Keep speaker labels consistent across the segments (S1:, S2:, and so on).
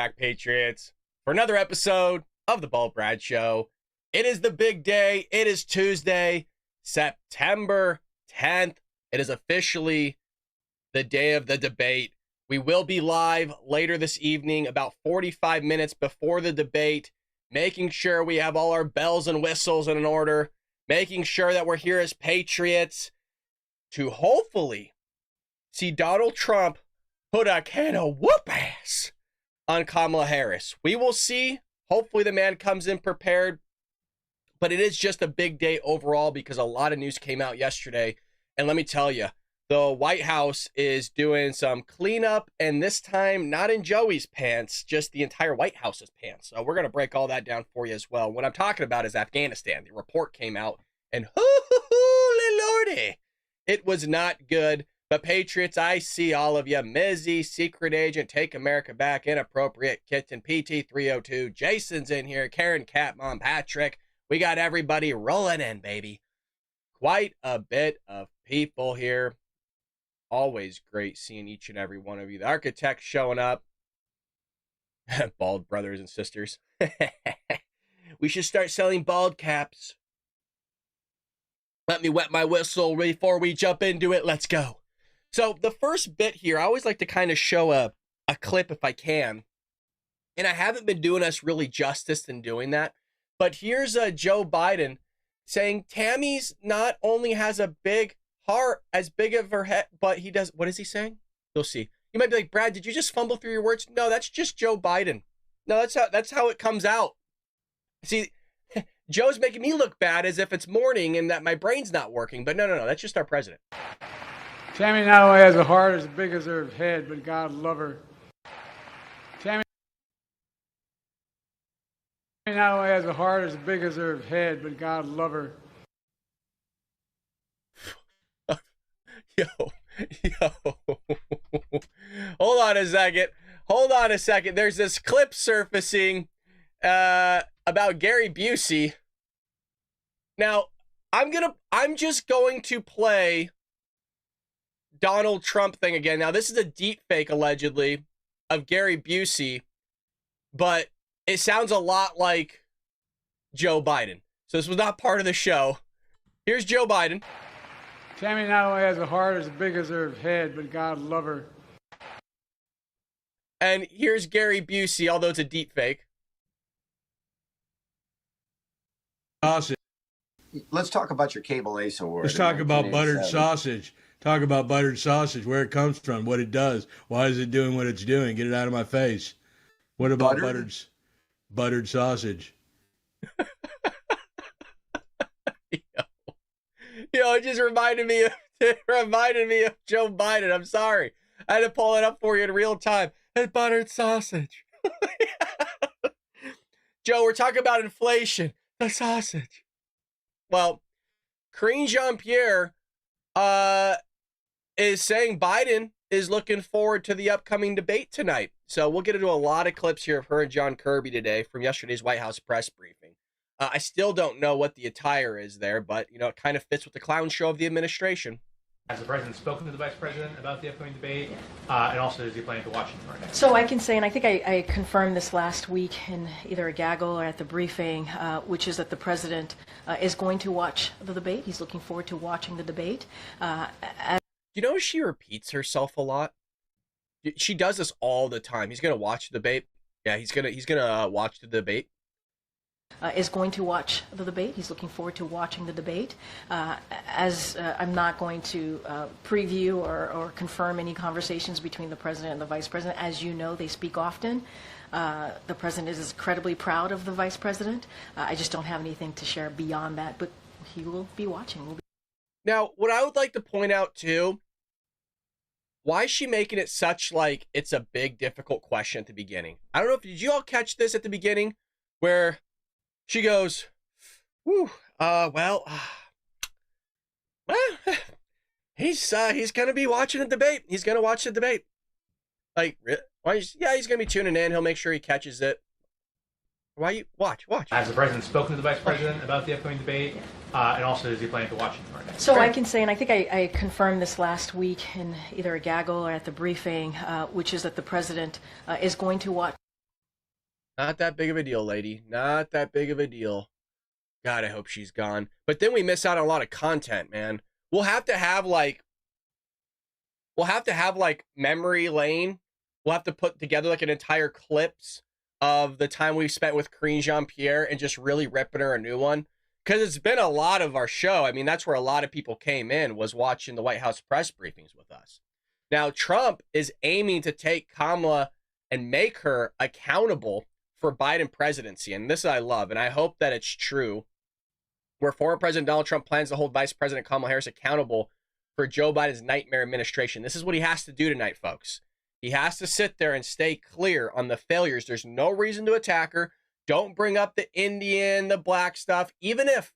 S1: back, Patriots, for another episode of the Bald Brad Show. It is the big day. It is Tuesday, September 10th. It is officially the day of the debate. We will be live later this evening, about 45 minutes before the debate, making sure we have all our bells and whistles in order, making sure that we're here as Patriots to hopefully see Donald Trump put a can of whoop ass on Kamala Harris. We will see. Hopefully the man comes in prepared. But it is just a big day overall because a lot of news came out yesterday. And let me tell you, the White House is doing some cleanup, and this time not in Joey's pants, just the entire White House's pants. So we're going to break all that down for you as well. What I'm talking about is Afghanistan. The report came out, and holy lordy, it was not good. But Patriots, I see all of you. Mizzy, Secret Agent, Take America Back, Inappropriate, Kitten, PT302, Jason's in here, Karen, Cat, Mom, Patrick. We got everybody rolling in, baby. Quite a bit of people here. Always great seeing each and every one of you. The architects showing up. Bald brothers and sisters. We should start selling bald caps. Let me wet my whistle before we jump into it. Let's go. So the first bit here, I always like to kind of show a clip if I can. And I haven't been doing us really justice in doing that. But here's Joe Biden saying Tammy's not only has a big heart, as big of her head, but he does. What is he saying? You'll see. You might be like, Brad, did you just fumble through your words? No, that's just Joe Biden. No, that's how it comes out. See, Joe's making me look bad as if it's morning and that my brain's not working. But no, that's just our president.
S2: Tammy not only has a heart as big as her head, but God love her. Tammy not only has a heart as big as her head, but God love her.
S1: Yo. Hold on a second. There's this clip surfacing about Gary Busey. Now, I'm just going to play Donald Trump thing again. Now, this is a deep fake, allegedly, of Gary Busey, but it sounds a lot like Joe Biden. So this was not part of the show. Here's Joe Biden.
S2: Tammy not only has a heart as big as her head, but God love her.
S1: And here's Gary Busey, although it's a deep fake.
S3: Sausage.
S4: Let's talk about your cable ace award.
S3: Let's talk about buttered sausage. Talk about buttered sausage, where it comes from, what it does. Why is it doing what it's doing? Get it out of my face. What about buttered sausage?
S1: It just reminded me of Joe Biden. I'm sorry. I had to pull it up for you in real time. And buttered sausage. Joe, we're talking about inflation. The sausage. Well, Jean-pierre is saying Biden is looking forward to the upcoming debate tonight. So we'll get into a lot of clips here of her and John Kirby today from yesterday's White House press briefing. I still don't know what the attire is there, but, it kind of fits with the clown show of the administration.
S5: Has the president spoken to the vice president about the upcoming debate? And also, is he planning to watch it tomorrow night?
S6: So I can say, and I think I confirmed this last week in either a gaggle or at the briefing, which is that the president is going to watch the debate. He's looking forward to watching the debate.
S1: She repeats herself a lot. She does this all the time. He's going to watch the debate. Yeah, he's gonna watch the debate.
S6: Is going to watch the debate. He's looking forward to watching the debate. I'm not going to preview or confirm any conversations between the president and the vice president. As you know, they speak often. The president is incredibly proud of the vice president. I just don't have anything to share beyond that, but he will be watching.
S1: Now, what I would like to point out, too, why is she making it such like it's a big, difficult question at the beginning? I don't know did you all catch this at the beginning where she goes, well, he's going to be watching the debate. He's going to watch the debate. Like, really? He's going to be tuning in. He'll make sure he catches it. Why you watch?
S5: Has the president spoken to the vice president about the upcoming debate? And also, is he planning to watch it tomorrow night?
S6: So I can say, and I think I confirmed this last week in either a gaggle or at the briefing, which is that the president is going to watch.
S1: Not that big of a deal, lady. Not that big of a deal. God, I hope she's gone. But then we miss out on a lot of content, man. We'll have to have like memory lane. We'll have to put together like an entire clips of the time we've spent with Queen Jean-Pierre and just really ripping her a new one. Because it's been a lot of our show. I mean, that's where a lot of people came in, was watching the White House press briefings with us. Now, Trump is aiming to take Kamala and make her accountable for Biden presidency. And this I love, and I hope that it's true, where former President Donald Trump plans to hold Vice President Kamala Harris accountable for Joe Biden's nightmare administration. This is what he has to do tonight, folks. He has to sit there and stay clear on the failures. There's no reason to attack her. Don't bring up the Indian, the black stuff, even if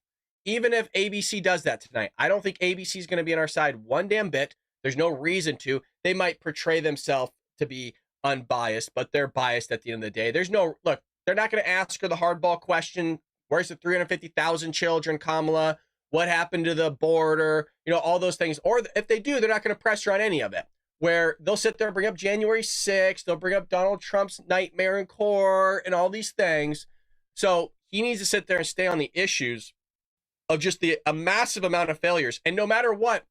S1: ABC does that tonight. I don't think ABC is going to be on our side one damn bit. There's no reason to. They might portray themselves to be unbiased, but they're biased at the end of the day. There's no, look, they're not going to ask her the hardball question. Where's the 350,000 children, Kamala? What happened to the border? You know, all those things. Or if they do, they're not going to press her on any of it. Where they'll sit there and bring up January 6th. They'll bring up Donald Trump's nightmare in court and all these things. So he needs to sit there and stay on the issues of just a massive amount of failures. And no matter what,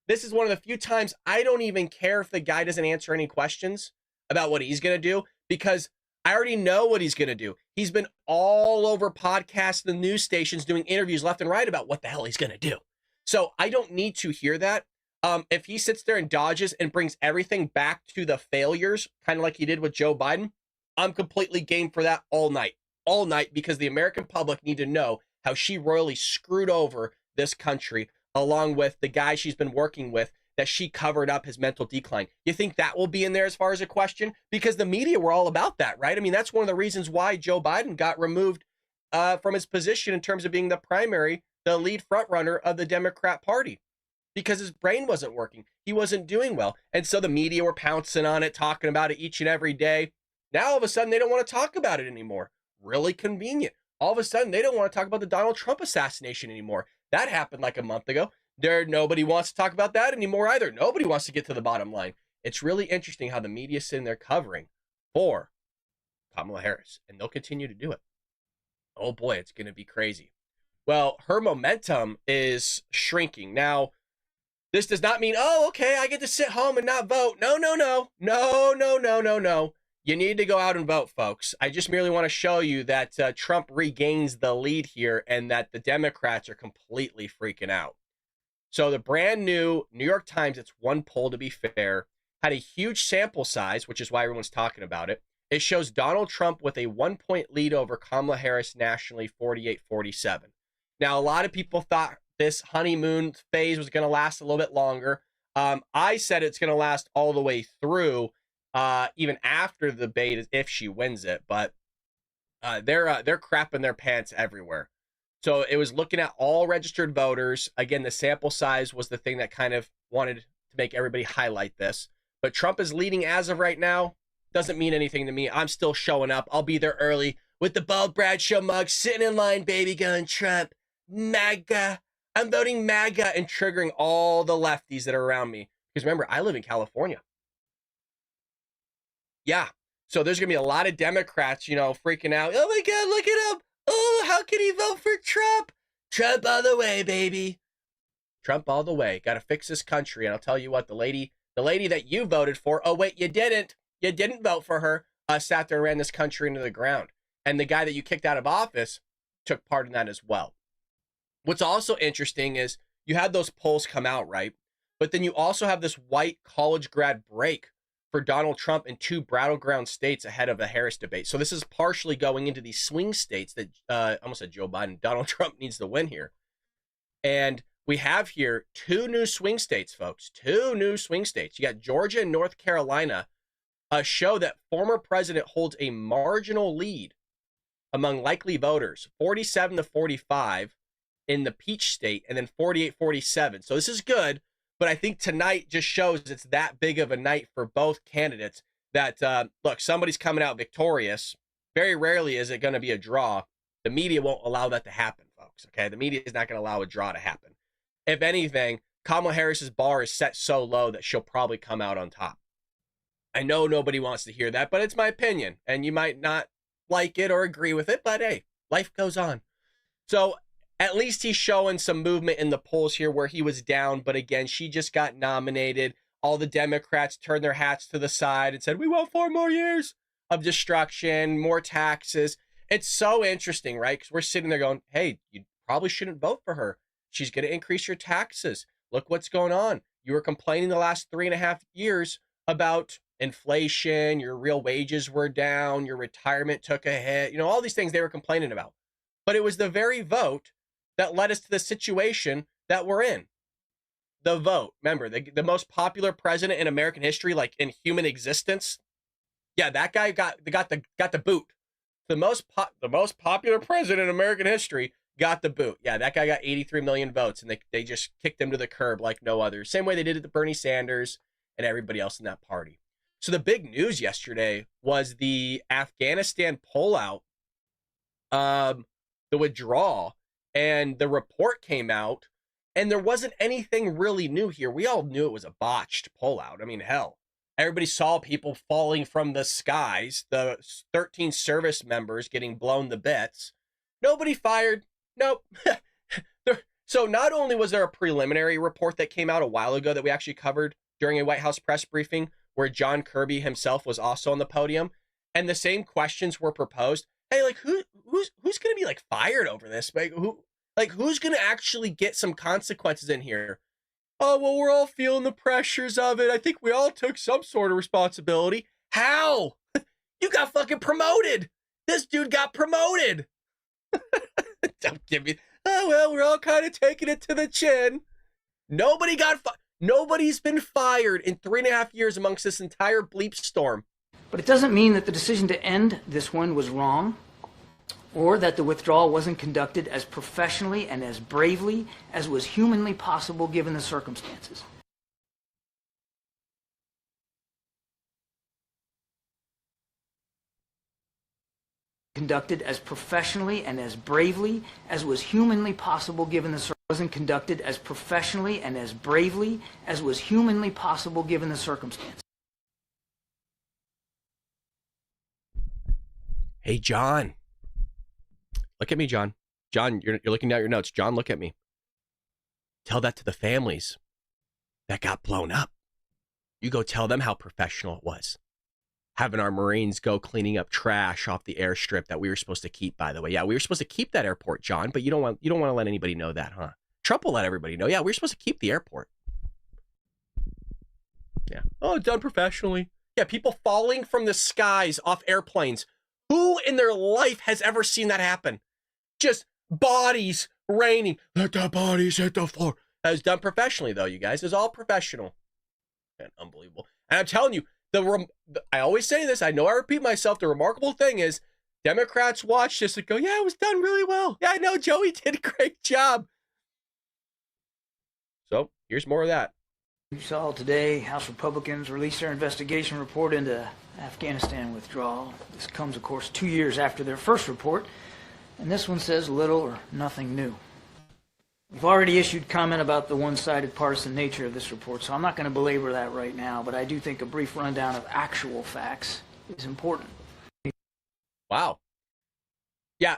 S1: this is one of the few times I don't even care if the guy doesn't answer any questions about what he's going to do, because I already know what he's going to do. He's been all over podcasts, the news stations, doing interviews left and right about what the hell he's going to do. So I don't need to hear that. If he sits there and dodges and brings everything back to the failures, kind of like he did with Joe Biden, I'm completely game for that all night, because the American public need to know how she royally screwed over this country, along with the guy she's been working with, that she covered up his mental decline. You think that will be in there as far as a question? Because the media were all about that, right? I mean, that's one of the reasons why Joe Biden got removed from his position in terms of being the lead front runner of the Democrat Party, because his brain wasn't working. He wasn't doing well. And so the media were pouncing on it, talking about it each and every day. Now, all of a sudden, they don't want to talk about it anymore. Really convenient. All of a sudden, they don't want to talk about the Donald Trump assassination anymore. That happened like a month ago. Nobody wants to talk about that anymore either. Nobody wants to get to the bottom line. It's really interesting how the media is sitting there covering for Kamala Harris, and they'll continue to do it. Oh boy, it's going to be crazy. Well, her momentum is shrinking. Now, this does not mean, oh, okay, I get to sit home and not vote. No. You need to go out and vote, folks. I just merely want to show you that Trump regains the lead here and that the Democrats are completely freaking out. So the brand new New York Times, it's one poll to be fair, had a huge sample size, which is why everyone's talking about it. It shows Donald Trump with a 1-point lead over Kamala Harris nationally, 48-47. Now, a lot of people thought this honeymoon phase was going to last a little bit longer. I said it's going to last all the way through, even after the debate, if she wins it. But they're crapping their pants everywhere. So it was looking at all registered voters. Again, the sample size was the thing that kind of wanted to make everybody highlight this. But Trump is leading as of right now. Doesn't mean anything to me. I'm still showing up. I'll be there early with the Bald Brad Show mug, sitting in line, baby, going Trump, MAGA. I'm voting MAGA and triggering all the lefties that are around me. Because remember, I live in California. Yeah. So there's going to be a lot of Democrats, freaking out. Oh my God, look at him. Oh, how can he vote for Trump? Trump all the way, baby. Trump all the way. Got to fix this country. And I'll tell you what, the lady that you voted for, oh, wait, you didn't. You didn't vote for her, sat there and ran this country into the ground. And the guy that you kicked out of office took part in that as well. What's also interesting is you had those polls come out, right? But then you also have this white college grad break for Donald Trump in 2 battleground states ahead of the Harris debate. So this is partially going into these swing states that, I almost said Joe Biden, Donald Trump needs to win here. And we have here 2 new swing states, folks. 2 new swing states. You got Georgia and North Carolina, show that former president holds a marginal lead among likely voters, 47-45 in the Peach State, and then 48-47. So this is good. But I think tonight just shows it's that big of a night for both candidates that, look, somebody's coming out victorious. Very rarely is it going to be a draw. The media won't allow that to happen, folks, okay? The media is not going to allow a draw to happen. If anything, Kamala Harris's bar is set so low that she'll probably come out on top. I know nobody wants to hear that, but it's my opinion, and you might not like it or agree with it, but hey, life goes on. So at least he's showing some movement in the polls here where he was down. But again, she just got nominated. All the Democrats turned their hats to the side and said, we want 4 more years of destruction, more taxes. It's so interesting, right? Because we're sitting there going, hey, you probably shouldn't vote for her. She's going to increase your taxes. Look what's going on. You were complaining the last 3.5 years about inflation. Your real wages were down. Your retirement took a hit. You know, all these things they were complaining about. But it was the very vote that led us to the situation that we're in. The vote. Remember, the most popular president in American history, like in human existence. Yeah, that guy got the boot. The most popular president in American history got the boot. Yeah, that guy got 83 million votes, and they just kicked him to the curb like no other. Same way they did it to Bernie Sanders and everybody else in that party. So the big news yesterday was the Afghanistan pullout, the withdrawal, and the report came out, and there wasn't anything really new here. We all knew it was a botched pullout. I mean, hell, everybody saw people falling from the skies, the 13 service members getting blown to bits. Nobody fired. Nope. So not only was there a preliminary report that came out a while ago that we actually covered during a White House press briefing where John Kirby himself was also on the podium, and the same questions were proposed. Hey, like who's going to be like fired over this? Like who's going to actually get some consequences in here? Oh, well, we're all feeling the pressures of it. I think we all took some sort of responsibility. How? You got fucking promoted. This dude got promoted. Don't give me, oh, well, we're all kind of taking it to the chin. Nobody's been fired in 3.5 years amongst this entire bleep storm.
S7: But it doesn't mean that the decision to end this one was wrong, or that the withdrawal wasn't conducted as professionally and as bravely as was humanly possible given the circumstances. Conducted as professionally and as bravely as was humanly possible given the wasn't conducted as professionally and as bravely as was humanly possible given the circumstances.
S1: Hey, John. Look at me, John. John, you're looking at your notes. John, look at me. Tell that to the families that got blown up. You go tell them how professional it was. Having our Marines go cleaning up trash off the airstrip that we were supposed to keep, by the way. Yeah, we were supposed to keep that airport, John, but you don't want to let anybody know that, huh? Trump will let everybody know. Yeah, we were supposed to keep the airport. Yeah. Oh, done professionally. Yeah, people falling from the skies off airplanes. Who in their life has ever seen that happen? Just bodies raining. Let the bodies hit the floor. That was done professionally, though, you guys. It was all professional. Man, unbelievable. And I'm telling you, I always say this. I know I repeat myself. The remarkable thing is Democrats watch this and go, yeah, it was done really well. Yeah, I know Joey did a great job. So here's more of that.
S7: You saw today House Republicans released their investigation report into Afghanistan withdrawal. This comes, of course, 2 years after their first report, and this one says little or nothing new. We've already issued comment about the one-sided partisan nature of this report, so I'm not going to belabor that right now, but I do think a brief rundown of actual facts is important.
S1: Wow. Yeah,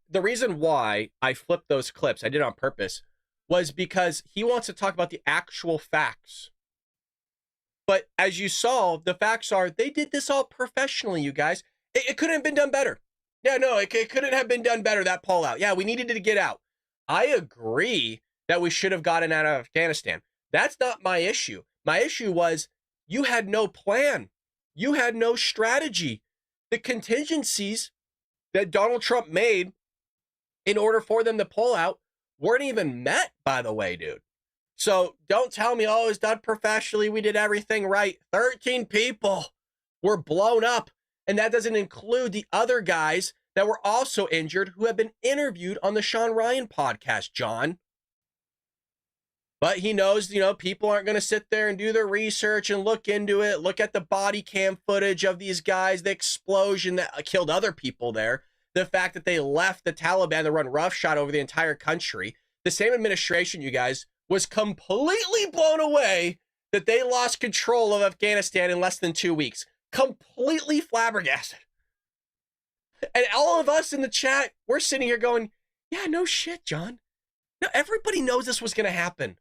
S1: the reason why I flipped those clips, I did it on purpose, was because he wants to talk about the actual facts. But as you saw, the facts are they did this all professionally, you guys. It couldn't have been done better. Yeah, no, it couldn't have been done better, that pull out. Yeah, we needed to get out. I agree that we should have gotten out of Afghanistan. That's not my issue. My issue was you had no plan. You had no strategy. The contingencies that Donald Trump made in order for them to pull out weren't even met, by the way, dude. So don't tell me, oh, it was done professionally. We did everything right. 13 people were blown up. And that doesn't include the other guys that were also injured who have been interviewed on the Sean Ryan podcast, John. But he knows, people aren't going to sit there and do their research and look into it, look at the body cam footage of these guys, the explosion that killed other people there, the fact that they left the Taliban to run roughshod over the entire country. The same administration, you guys, was completely blown away that they lost control of Afghanistan in less than 2 weeks. Completely flabbergasted. And all of us in the chat, we're sitting here going, yeah, no shit, John. No, everybody knows this was going to happen.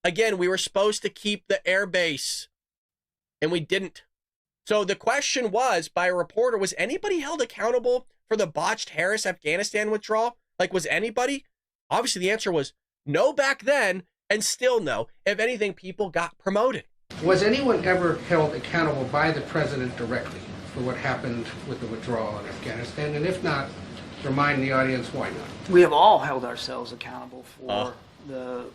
S1: Again, we were supposed to keep the air base, and we didn't. So the question was, by a reporter, was anybody held accountable for the botched Harris Afghanistan withdrawal? Like, was anybody? Obviously, the answer was no back then, and still no. If anything, people got promoted.
S8: Was anyone ever held accountable by the president directly for what happened with the withdrawal in Afghanistan? And if not, remind the audience why not.
S7: We have all held ourselves accountable for the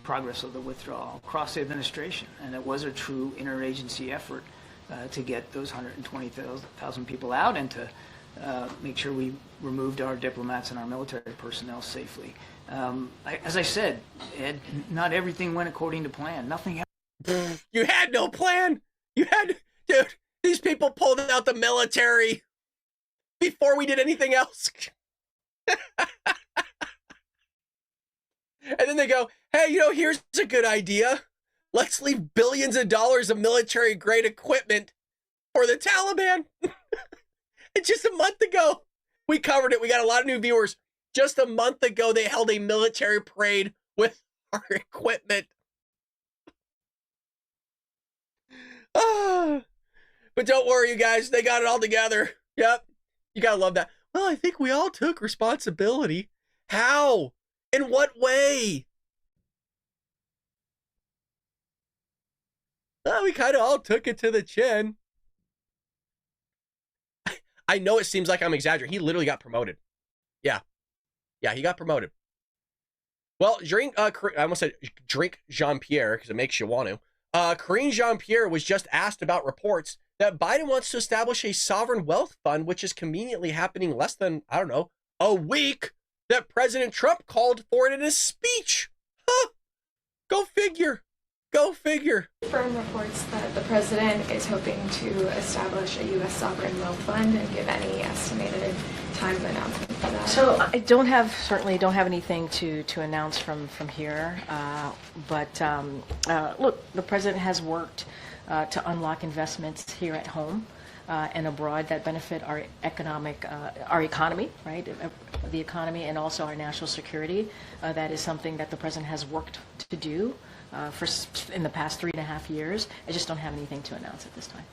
S7: progress of the withdrawal across the administration, and it was a true interagency effort to get those 120,000 people out and to make sure we removed our diplomats and our military personnel safely. As I said, Ed, not everything went according to plan. Nothing happened.
S1: You had no plan. Dude, these people pulled out the military before we did anything else. And then they go, hey, here's a good idea. Let's leave billions of dollars of military-grade equipment for the Taliban. And just a month ago, we covered it. We got a lot of new viewers. Just a month ago, they held a military parade with our equipment. But don't worry, you guys. They got it all together. Yep. You gotta love that. Well, I think we all took responsibility. How? In what way? Well, we kind of all took it to the chin. I know it seems like I'm exaggerating. He literally got promoted. Yeah. Yeah, he got promoted. Well, I almost said drink Jean-Pierre because it makes you want to. Karine Jean-Pierre was just asked about reports that Biden wants to establish a sovereign wealth fund, which is conveniently happening less than, I don't know, a week that President Trump called for it in his speech. Huh? Go figure. Go figure.
S9: Firm reports that the president is hoping to establish a U.S. sovereign wealth fund and give any estimated time of announcement for that.
S6: So I certainly don't have anything to announce from here. But look, the president has worked to unlock investments here at home and abroad that benefit our economy, right? The economy and also our national security. That is something that the president has worked to do in the past 3.5 years. I just don't have anything to announce at this time.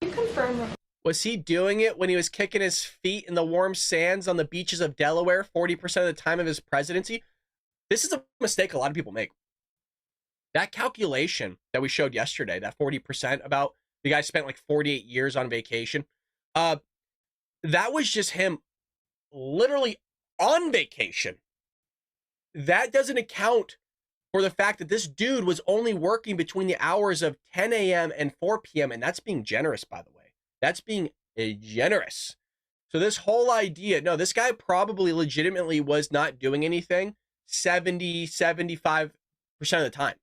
S9: Can you confirm?
S1: Was he doing it when he was kicking his feet in the warm sands on the beaches of Delaware 40% of the time of his presidency? This is a mistake a lot of people make. That calculation that we showed yesterday, that 40% about the guy spent like 48 years on vacation, that was just him literally on vacation. That doesn't account for the fact that this dude was only working between the hours of 10 a.m. and 4 p.m. And that's being generous, by the way. That's being generous. So this whole idea, no, this guy probably legitimately was not doing anything 75% of the time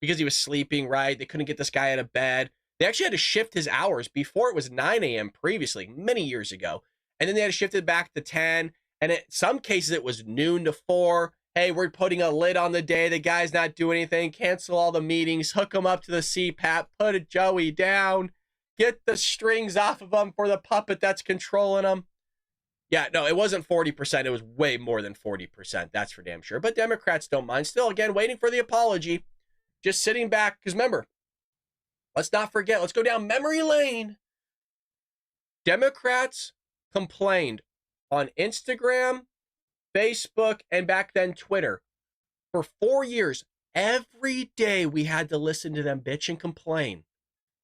S1: because he was sleeping, right? They couldn't get this guy out of bed. They actually had to shift his hours. Before it was 9 a.m. previously, many years ago. And then they had to shift it back to 10. And in some cases, it was noon to 4. Hey, we're putting a lid on the day. The guy's not doing anything. Cancel all the meetings. Hook him up to the CPAP. Put a Joey down. Get the strings off of him for the puppet that's controlling him. Yeah, no, it wasn't 40%. It was way more than 40%. That's for damn sure. But Democrats don't mind. Still, again, waiting for the apology. Just sitting back. Because remember, let's not forget. Let's go down memory lane. Democrats complained on Instagram, Facebook, and back then Twitter. For 4 years, every day we had to listen to them bitch and complain.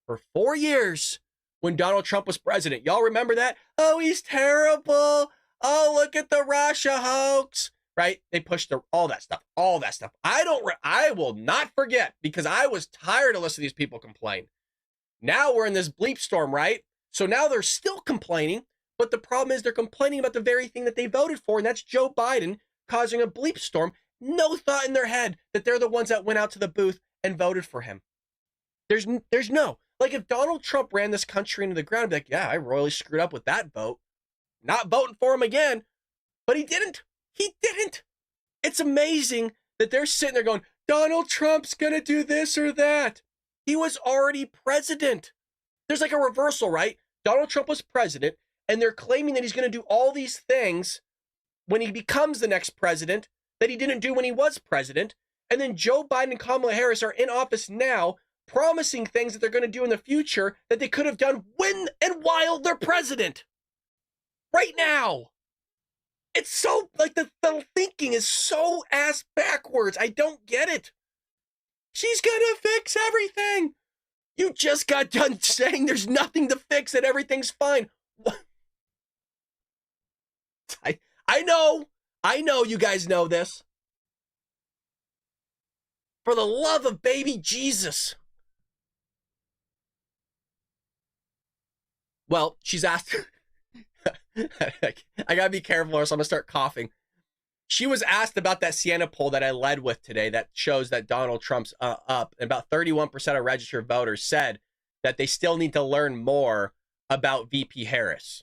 S1: For 4 years when Donald Trump was president. Y'all remember that? Oh, he's terrible. Oh, look at the Russia hoax. Right? They pushed all that stuff. I will not forget because I was tired of listening to these people complain. Now we're in this bleep storm, right? So now they're still complaining. But the problem is they're complaining about the very thing that they voted for, and that's Joe Biden causing a bleep storm. No thought in their head that they're the ones that went out to the booth and voted for him. There's no. Like, if Donald Trump ran this country into the ground, I'd be like, yeah, I royally screwed up with that vote. Not voting for him again. But he didn't. He didn't. It's amazing that they're sitting there going, Donald Trump's going to do this or that. He was already president. There's like a reversal, right? Donald Trump was president. And they're claiming that he's going to do all these things when he becomes the next president that he didn't do when he was president. And then Joe Biden and Kamala Harris are in office now, promising things that they're going to do in the future that they could have done when and while they're president. Right now. It's so, like, the thinking is so ass backwards. I don't get it. She's going to fix everything. You just got done saying there's nothing to fix and everything's fine. I know you guys know this. For the love of baby Jesus. Well, she's asked... I gotta be careful or else I'm gonna start coughing. She was asked about that Siena poll that I led with today that shows that Donald Trump's up, and about 31% of registered voters said that they still need to learn more about VP Harris.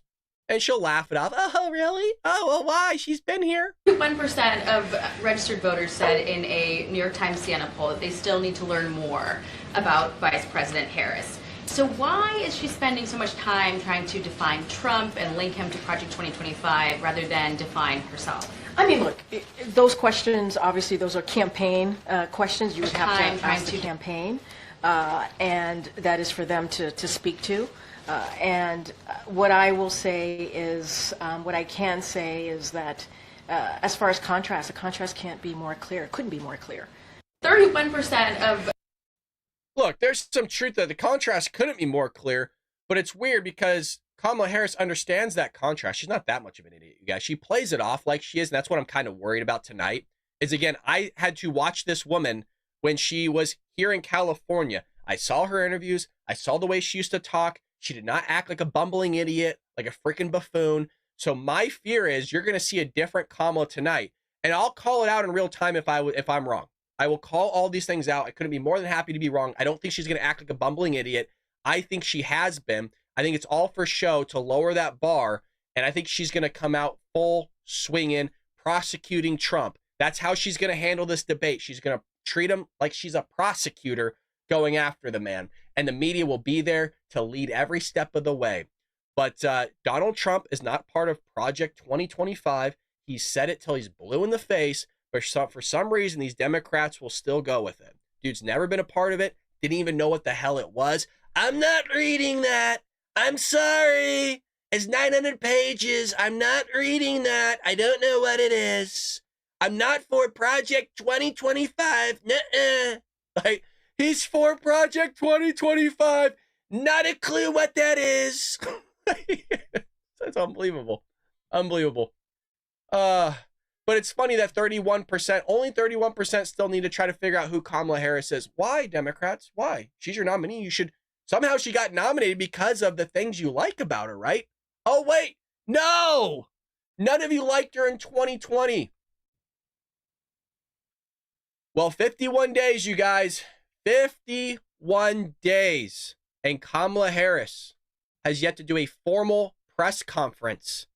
S1: And she'll laugh it off. Oh, really? Oh, well, why? She's been here.
S10: 1% of registered voters said in a New York Times Siena poll that they still need to learn more about Vice President Harris. So why is she spending so much time trying to define Trump and link him to Project 2025 rather than define herself?
S6: I mean, look, those questions, obviously, those are campaign questions. You would have to ask the campaign, and that is for them to speak to. And what I will say is, what I can say is that as far as contrast, the contrast can't be more clear. It couldn't be more clear.
S10: 31% of...
S1: Look, there's some truth that the contrast couldn't be more clear, but it's weird because Kamala Harris understands that contrast. She's not that much of an idiot, you guys. She plays it off like she is, and that's what I'm kind of worried about tonight. Is, again, I had to watch this woman when she was here in California. I saw her interviews. I saw the way she used to talk. She did not act like a bumbling idiot, like a freaking buffoon. So my fear is you're going to see a different Kamala tonight, and I'll call it out in real time if I'm wrong. I will call all these things out. I couldn't be more than happy to be wrong. I don't think she's going to act like a bumbling idiot. I think she has been. I think it's all for show to lower that bar, and I think she's going to come out full swinging, prosecuting Trump. That's how she's going to handle this debate. She's going to treat him like she's a prosecutor going after the man, and the media will be there to lead every step of the way. But Donald Trump is not part of Project 2025. He said it till he's blue in the face. But for some reason, these Democrats will still go with it. Dude's never been a part of it. Didn't even know what the hell it was. I'm not reading that. I'm sorry. It's 900 pages. I'm not reading that. I don't know what it is. I'm not for Project 2025. Nuh-uh. Like, he's for Project 2025. Not a clue what that is. That's unbelievable. Unbelievable. But it's funny that 31%, only 31% still need to try to figure out who Kamala Harris is. Why, Democrats? Why? She's your nominee. You should, somehow she got nominated because of the things you like about her, right? Oh, wait, no! None of you liked her in 2020. Well, 51 days, you guys. 51 days. And Kamala Harris has yet to do a formal press conference.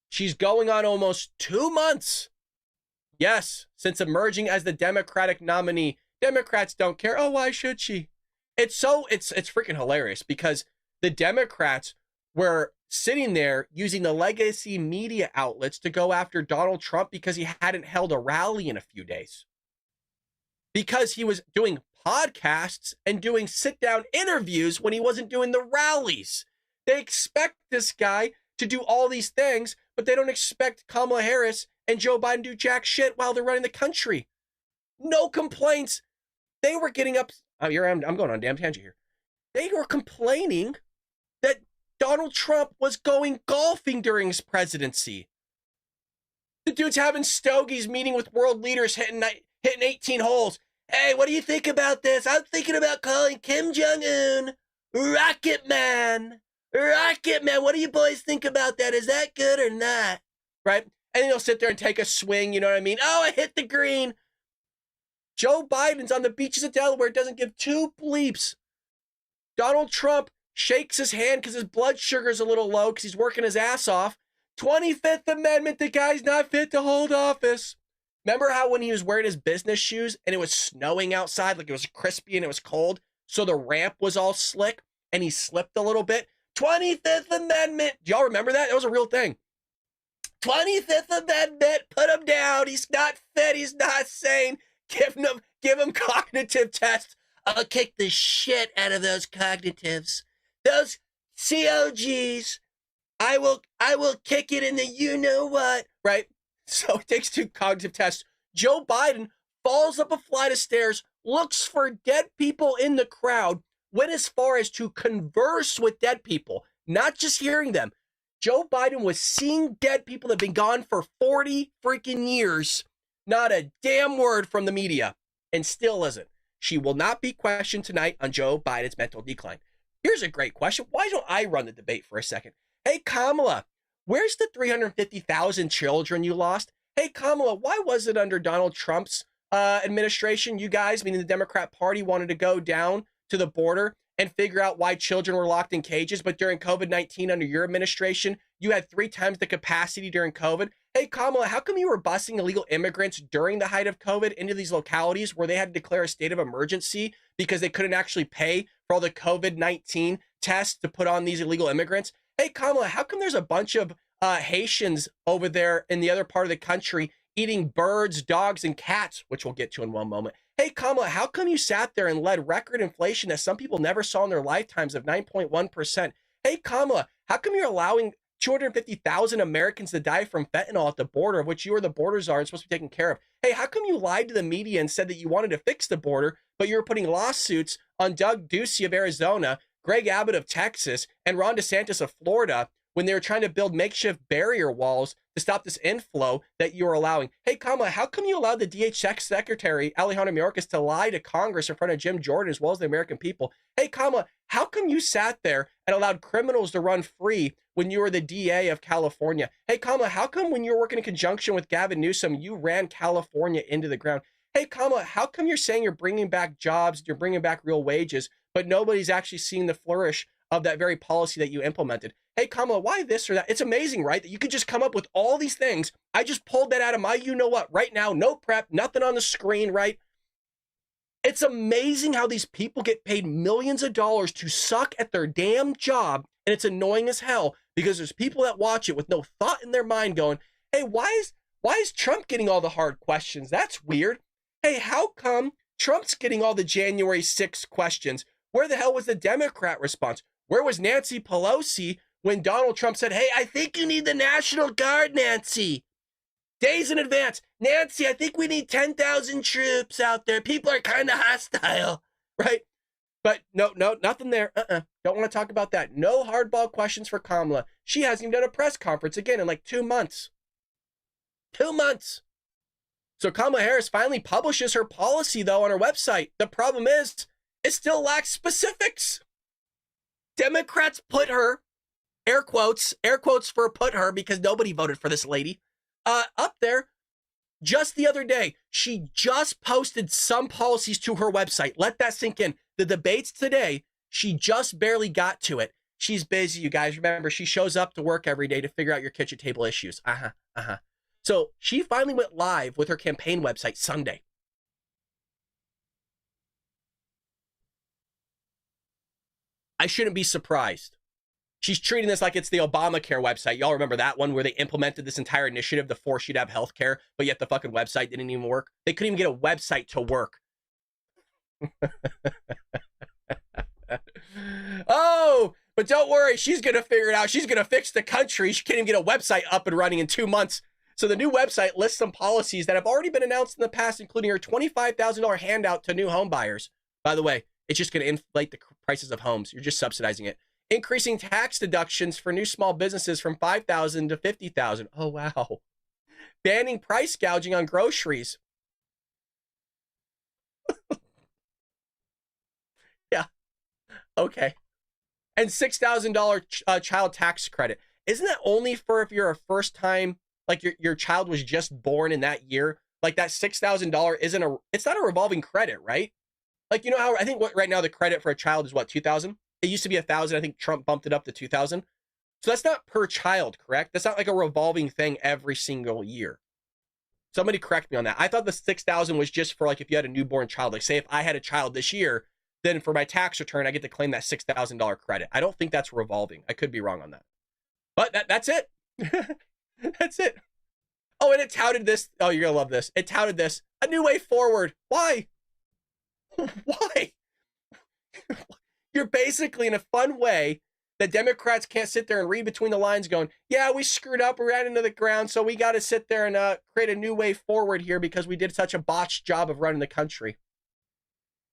S1: She's going on almost 2 months. Yes, since emerging as the Democratic nominee. Democrats don't care. Oh, why should she? It's freaking hilarious because the Democrats were sitting there using the legacy media outlets to go after Donald Trump because he hadn't held a rally in a few days. Because he was doing podcasts and doing sit-down interviews when he wasn't doing the rallies. They expect this guy to do all these things, but they don't expect Kamala Harris and Joe Biden do jack shit while they're running the country. No complaints. They were getting up. I'm going on a damn tangent here. They were complaining that Donald Trump was going golfing during his presidency. The dude's having stogies, meeting with world leaders, hitting 18 holes. Hey, what do you think about this? I'm thinking about calling Kim Jong-un Rocket Man. Rocket Man, what do you boys think about that? Is that good or not? Right? And then he'll sit there and take a swing, you know what I mean? Oh, I hit the green. Joe Biden's on the beaches of Delaware, doesn't give two bleeps. Donald Trump shakes his hand because his blood sugar's a little low because he's working his ass off. 25th Amendment, the guy's not fit to hold office. Remember how when he was wearing his business shoes and it was snowing outside, like it was crispy and it was cold, so the ramp was all slick and he slipped a little bit? 25th Amendment. Do y'all remember that? That was a real thing. 25th Amendment, put him down. He's not fit. He's not sane. Give him cognitive tests. I'll kick the shit out of those cognitives. Those COGs. I will kick it in the you-know-what, right? So he takes 2 cognitive tests. Joe Biden falls up a flight of stairs, looks for dead people in the crowd, went as far as to converse with dead people, not just hearing them. Joe Biden was seeing dead people that have been gone for 40 freaking years. Not a damn word from the media, and still isn't. She will not be questioned tonight on Joe Biden's mental decline. Here's a great question. Why don't I run the debate for a second? Hey, Kamala, where's the 350,000 children you lost? Hey, Kamala, why was it under Donald Trump's administration, you guys, meaning the Democrat Party, wanted to go down to the border and figure out why children were locked in cages, but during COVID-19 under your administration, you had 3 times the capacity during COVID? Hey, Kamala, how come you were busing illegal immigrants during the height of COVID into these localities where they had to declare a state of emergency because they couldn't actually pay for all the COVID-19 tests to put on these illegal immigrants? Hey, Kamala, how come there's a bunch of Haitians over there in the other part of the country eating birds, dogs, and cats, which we'll get to in one moment? Hey, Kamala, how come you sat there and led record inflation that some people never saw in their lifetimes of 9.1%? Hey, Kamala, how come you're allowing 250,000 Americans to die from fentanyl at the border, of which you are the border czar and supposed to be taken care of? Hey, how come you lied to the media and said that you wanted to fix the border, but you were putting lawsuits on Doug Ducey of Arizona, Greg Abbott of Texas, and Ron DeSantis of Florida when they were trying to build makeshift barrier walls to stop this inflow that you're allowing? Hey, Kamala, how come you allowed the DHS Secretary, Alejandro Mayorkas, to lie to Congress in front of Jim Jordan as well as the American people? Hey, Kamala, how come you sat there and allowed criminals to run free when you were the DA of California? Hey, Kamala, how come when you were working in conjunction with Gavin Newsom, you ran California into the ground? Hey, Kamala, how come you're saying you're bringing back jobs, you're bringing back real wages, but nobody's actually seeing the flourish of that very policy that you implemented? Hey, Kamala, why this or that? It's amazing, right? That you could just come up with all these things. I just pulled that out of my you-know-what right now. No prep, nothing on the screen, right? It's amazing how these people get paid millions of dollars to suck at their damn job, and it's annoying as hell because there's people that watch it with no thought in their mind going, hey, why is Trump getting all the hard questions? That's weird. Hey, how come Trump's getting all the January 6th questions? Where the hell was the Democrat response? Where was Nancy Pelosi when Donald Trump said, hey, I think you need the National Guard, Nancy? Days in advance. Nancy, I think we need 10,000 troops out there. People are kind of hostile, right? But no, nothing there. Don't want to talk about that. No hardball questions for Kamala. She hasn't even done a press conference again in like 2 months. 2 months. So Kamala Harris finally publishes her policy, though, on her website. The problem is, it still lacks specifics. Democrats put her, air quotes for put her, because nobody voted for this lady, up there. Just the other day, she just posted some policies to her website. Let that sink in. The debates today, she just barely got to it. She's busy, you guys. Remember, she shows up to work every day to figure out your kitchen table issues. So she finally went live with her campaign website Sunday. I shouldn't be surprised. She's treating this like it's the Obamacare website. Y'all remember that one where they implemented this entire initiative to force you to have health care, but yet the fucking website didn't even work? They couldn't even get a website to work. Oh, but don't worry. She's going to figure it out. She's going to fix the country. She can't even get a website up and running in 2 months. So the new website lists some policies that have already been announced in the past, including her $25,000 handout to new home buyers. By the way, it's just going to inflate the prices of homes. You're just subsidizing it. Increasing tax deductions for new small businesses from $5,000 to $50,000. Oh, wow. Banning price gouging on groceries. Yeah. Okay. And $6,000 child tax credit. Isn't that only for if you're a first time, like your child was just born in that year? Like that $6,000 it's not a revolving credit, right? Like, you know how I think right now the credit for a child is what, $2,000? It used to be $1,000. I think Trump bumped it up to $2,000. So that's not per child, correct? That's not like a revolving thing every single year. Somebody correct me on that. I thought the $6,000 was just for like if you had a newborn child. Like say if I had a child this year, then for my tax return, I get to claim that $6,000 credit. I don't think that's revolving. I could be wrong on that. But that's it. That's it. Oh, and it touted this. Oh, you're going to love this. It touted this. A new way forward. Why? Why? You're basically, in a fun way, that Democrats can't sit there and read between the lines going, yeah, we screwed up. We ran into the ground. So we got to sit there and create a new way forward here because we did such a botched job of running the country.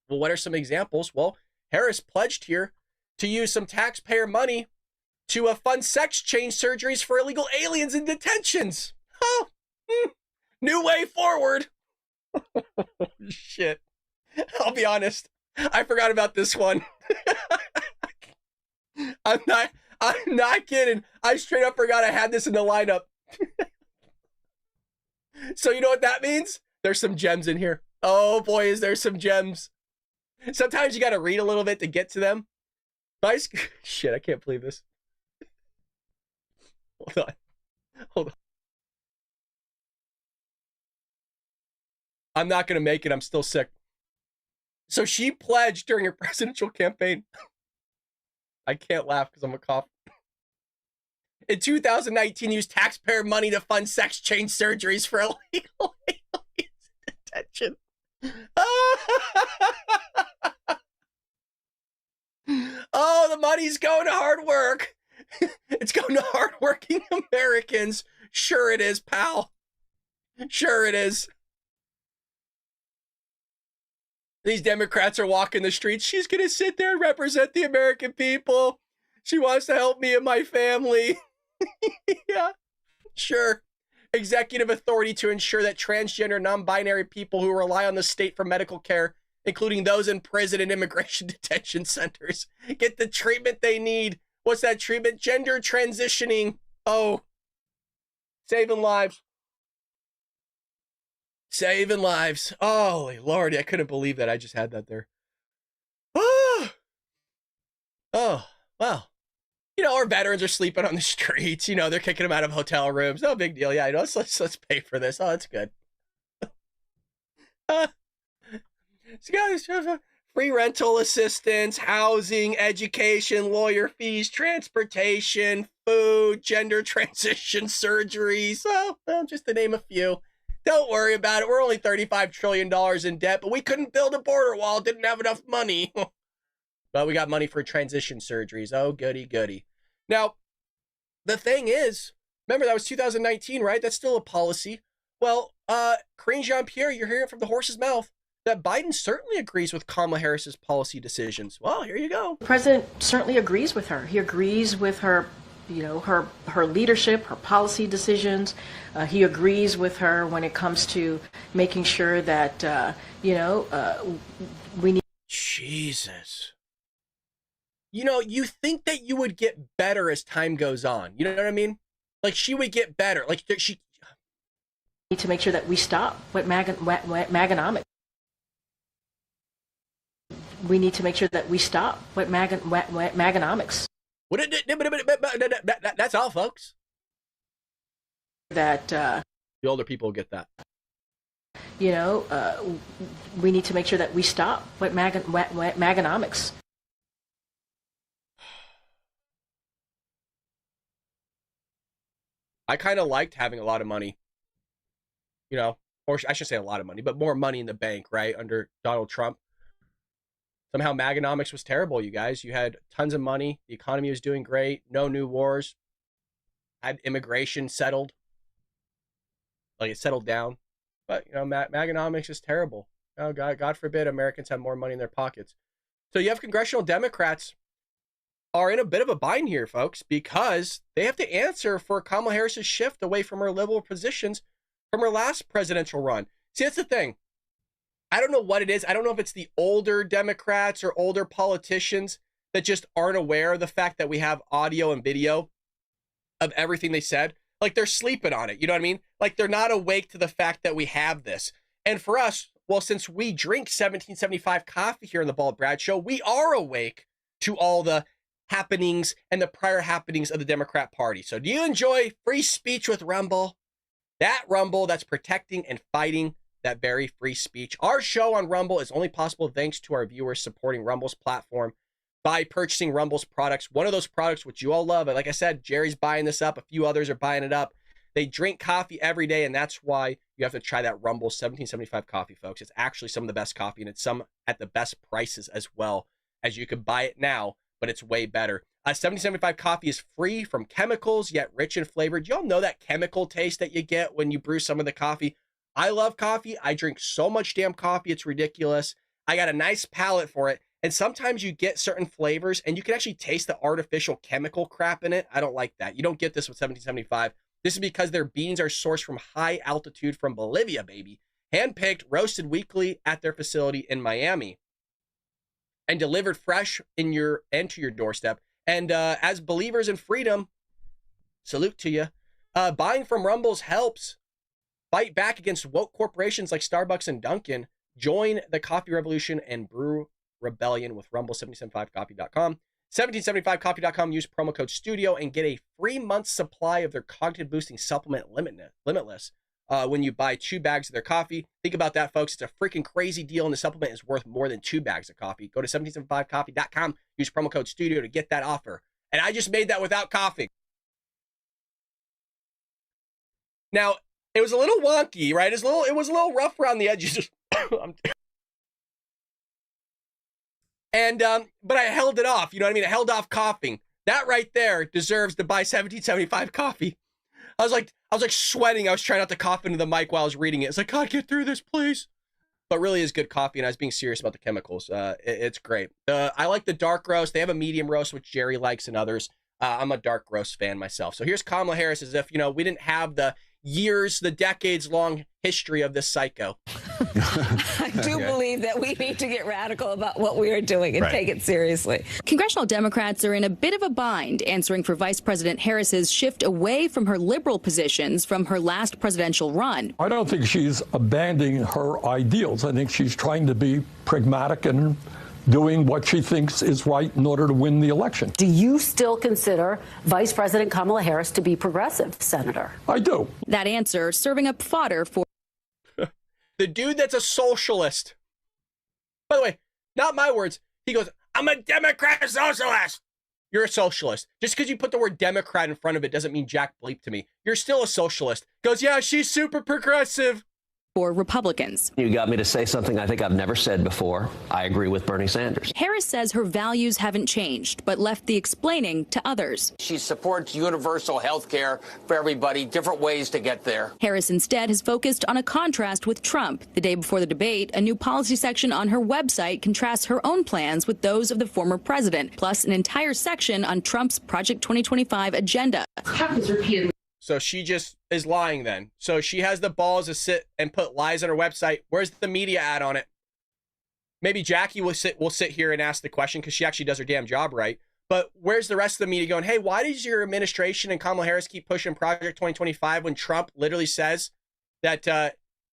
S1: Well, what are some examples? Well, Harris pledged here to use some taxpayer money to fund sex change surgeries for illegal aliens in detentions. Oh, new way forward. Shit. I'll be honest. I forgot about this one. I'm not kidding. I straight up forgot I had this in the lineup. So you know what that means? There's some gems in here. Oh boy, is there some gems. Sometimes you got to read a little bit to get to them. Nice. Shit, I can't believe this. Hold on. I'm not going to make it. I'm still sick. So she pledged during her presidential campaign. I can't laugh because I'm a cough. In 2019, used taxpayer money to fund sex change surgeries for illegal aliens in detention. Oh, the money's going to hard work. It's going to hardworking Americans. Sure it is, pal. Sure it is. These Democrats are walking the streets. She's going to sit there and represent the American people. She wants to help me and my family. Yeah, sure. Executive authority to ensure that transgender, non-binary people who rely on the state for medical care, including those in prison and immigration detention centers, get the treatment they need. What's that treatment? Gender transitioning. Oh, saving lives. Saving lives. Holy Lordy, I couldn't believe that I just had that there. Oh, well. You know, our veterans are sleeping on the streets. You know, they're kicking them out of hotel rooms. No big deal. Yeah, I know. Let's pay for this. Oh, that's good. Free rental assistance, housing, education, lawyer fees, transportation, food, gender transition surgeries. Oh, well, just to name a few. Don't worry about it. We're only $35 trillion in debt, but we couldn't build a border wall. Didn't have enough money. But we got money for transition surgeries. Oh, goody, goody. Now, the thing is, remember that was 2019, right? That's still a policy. Well, Karine Jean-Pierre, you're hearing it from the horse's mouth that Biden certainly agrees with Kamala Harris's policy decisions. Well, here you go.
S6: The president certainly agrees with her. He agrees with her, you know, her leadership, her policy decisions. He agrees with her when it comes to making sure that, we need.
S1: Jesus. You know, you think that you would get better as time goes on. You know what I mean? Like, she would get better. Like, she
S6: need to make sure that we stop what Maganomics. We need to make sure that we stop what Maganomics.
S1: That's all, folks.
S6: That
S1: the older people get that.
S6: You know, we need to make sure that we stop what Maganomics.
S1: I kind of liked having a lot of money, you know, or I should say a lot of money, but more money in the bank, right, under Donald Trump. Somehow Maganomics was terrible, you guys. You had tons of money. The economy was doing great. No new wars. Had immigration settled. Like, it settled down. But, you know, Maganomics is terrible. Oh, God forbid Americans have more money in their pockets. So you have congressional Democrats are in a bit of a bind here, folks, because they have to answer for Kamala Harris's shift away from her liberal positions from her last presidential run. See, that's the thing. I don't know what it is. I don't know if it's the older Democrats or older politicians that just aren't aware of the fact that we have audio and video of everything they said. Like, they're sleeping on it. You know what I mean? Like, they're not awake to the fact that we have this. And for us, well, since we drink 1775 coffee here in the Bald Brad Show, we are awake to all the happenings and the prior happenings of the Democrat Party. So do you enjoy free speech with Rumble? That Rumble that's protecting and fighting that very free speech. Our show on Rumble is only possible thanks to our viewers supporting Rumble's platform by purchasing Rumble's products. One of those products which you all love, and like I said, Jerry's buying this up. A few others are buying it up. They drink coffee every day, and that's why you have to try that Rumble 1775 coffee, folks. It's actually some of the best coffee, and it's some at the best prices as well, as you could buy it now, but it's way better. 1775 coffee is free from chemicals, yet rich and flavored. Y'all know that chemical taste that you get when you brew some of the coffee? I love coffee. I drink so much damn coffee, it's ridiculous. I got a nice palate for it. And sometimes you get certain flavors and you can actually taste the artificial chemical crap in it. I don't like that. You don't get this with 1775. This is because their beans are sourced from high altitude from Bolivia, baby. Handpicked, roasted weekly at their facility in Miami and delivered fresh to your doorstep. And as believers in freedom, salute to you. Buying from Rumbles helps fight back against woke corporations like Starbucks and Dunkin'. Join the coffee revolution and brew rebellion with Rumble. 1775coffee.com. 1775coffee.com. Use promo code STUDIO and get a free month's supply of their cognitive boosting supplement Limitless when you buy 2 bags of their coffee. Think about that, folks. It's a freaking crazy deal, and the supplement is worth more than 2 bags of coffee. Go to 1775coffee.com. Use promo code STUDIO to get that offer. And I just made that without coughing. Now, it was a little wonky, right? It was a little rough around the edges. But I held it off. You know what I mean? I held off coughing. That right there deserves to buy 1775 coffee. I was like sweating. I was trying not to cough into the mic while I was reading it. It's like, God, get through this, please. But really is good coffee, and I was being serious about the chemicals. It's great. I like the dark roast. They have a medium roast, which Jerry likes, and others. I'm a dark roast fan myself. So here's Kamala Harris, as if, we didn't have the decades-long history of this psycho.
S11: I do believe that we need to get radical about what we are doing and take it seriously.
S12: Congressional Democrats are in a bit of a bind answering for Vice President Harris's shift away from her liberal positions from her last presidential run.
S13: I don't think she's abandoning her ideals. I think she's trying to be pragmatic and doing what she thinks is right in order to win the election.
S14: Do you still consider Vice President Kamala Harris to be progressive, Senator?
S13: I do.
S12: That answer serving up fodder for
S1: the dude that's a socialist. By the way, not my words. He goes, I'm a Democrat socialist. You're a socialist. Just because you put the word Democrat in front of it doesn't mean jack bleep to me. You're still a socialist. Goes, yeah, she's super progressive.
S12: For Republicans.
S15: You got me to say something I think I've never said before. I agree with Bernie Sanders.
S12: Harris says her values haven't changed, but left the explaining to others.
S16: She supports universal health care for everybody, different ways to get there.
S12: Harris instead has focused on a contrast with Trump. The day before the debate, a new policy section on her website contrasts her own plans with those of the former president, plus an entire section on Trump's Project 2025 agenda.
S14: Happens repeatedly.
S1: So she just is lying then. So she has the balls to sit and put lies on her website. Where's the media ad on it? Maybe Jackie will sit here and ask the question because she actually does her damn job right. But where's the rest of the media going, hey, why does your administration and Kamala Harris keep pushing Project 2025 when Trump literally says that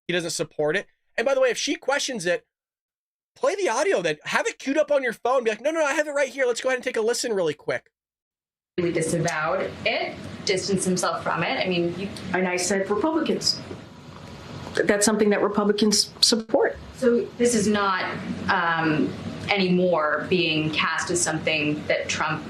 S1: he doesn't support it? And by the way, if she questions it, play the audio then. Have it queued up on your phone. Be like, no, I have it right here. Let's go ahead and take a listen really quick.
S10: He disavowed it, distanced himself from it. I mean,
S14: And I said Republicans. That's something that Republicans support.
S10: So this is not anymore being cast as something that Trump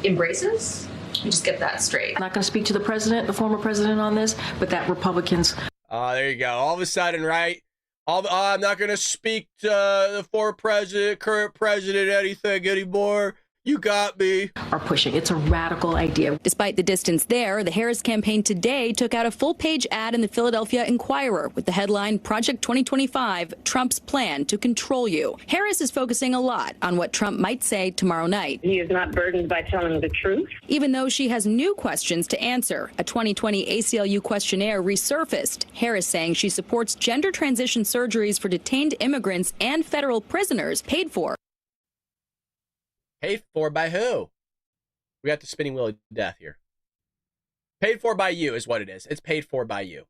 S10: embraces? You just get that straight.
S6: I'm not going to speak to the president, the former president, on this, but that Republicans.
S1: There you go. All of a sudden, right? I'm not going to speak to the former president, current president, anything anymore. You got me.
S6: Are pushing. It's a radical idea.
S12: Despite the distance there, the Harris campaign today took out a full-page ad in the Philadelphia Inquirer with the headline, Project 2025, Trump's Plan to Control You. Harris is focusing a lot on what Trump might say tomorrow night.
S17: He is not burdened by telling the truth.
S12: Even though she has new questions to answer, a 2020 ACLU questionnaire resurfaced. Harris saying she supports gender transition surgeries for detained immigrants and federal prisoners paid for.
S1: Paid for by who? We got the spinning wheel of death here. Paid for by you is what it is. It's paid for by you.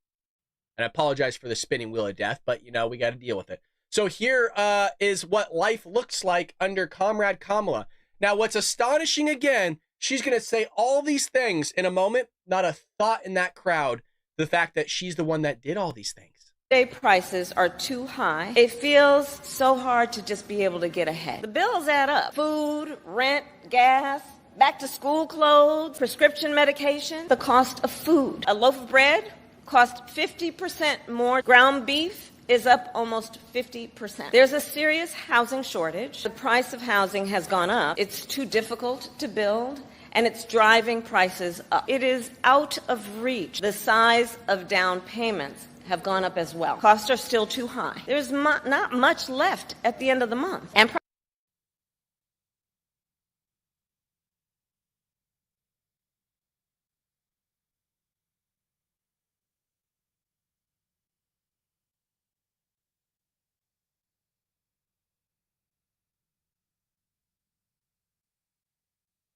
S1: And I apologize for the spinning wheel of death, but, we got to deal with it. So here is what life looks like under Comrade Kamala. Now, what's astonishing again, she's going to say all these things in a moment. Not a thought in that crowd. The fact that she's the one that did all these things.
S18: Day prices are too high. It feels so hard to just be able to get ahead. The bills add up. Food, rent, gas, back to school clothes, prescription medication, the cost of food. A loaf of bread costs 50% more. Ground beef is up almost 50%. There's a serious housing shortage. The price of housing has gone up. It's too difficult to build, and it's driving prices up. It is out of reach. The size of down payments have gone up as well. Costs are still too high. There's not much left at the end of the month. And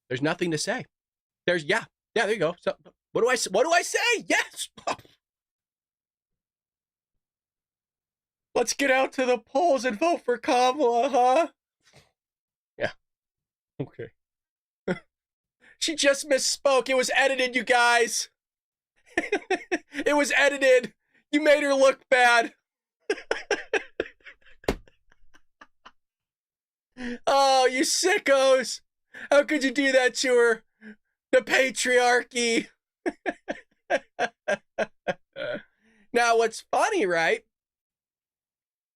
S1: There's nothing to say. Yeah, there you go. So what do I say? Yes. Let's get out to the polls and vote for Kamala, huh? Yeah. Okay. She just misspoke. It was edited, you guys. It was edited. You made her look bad. Oh, you sickos. How could you do that to her? The patriarchy. Now, what's funny, right?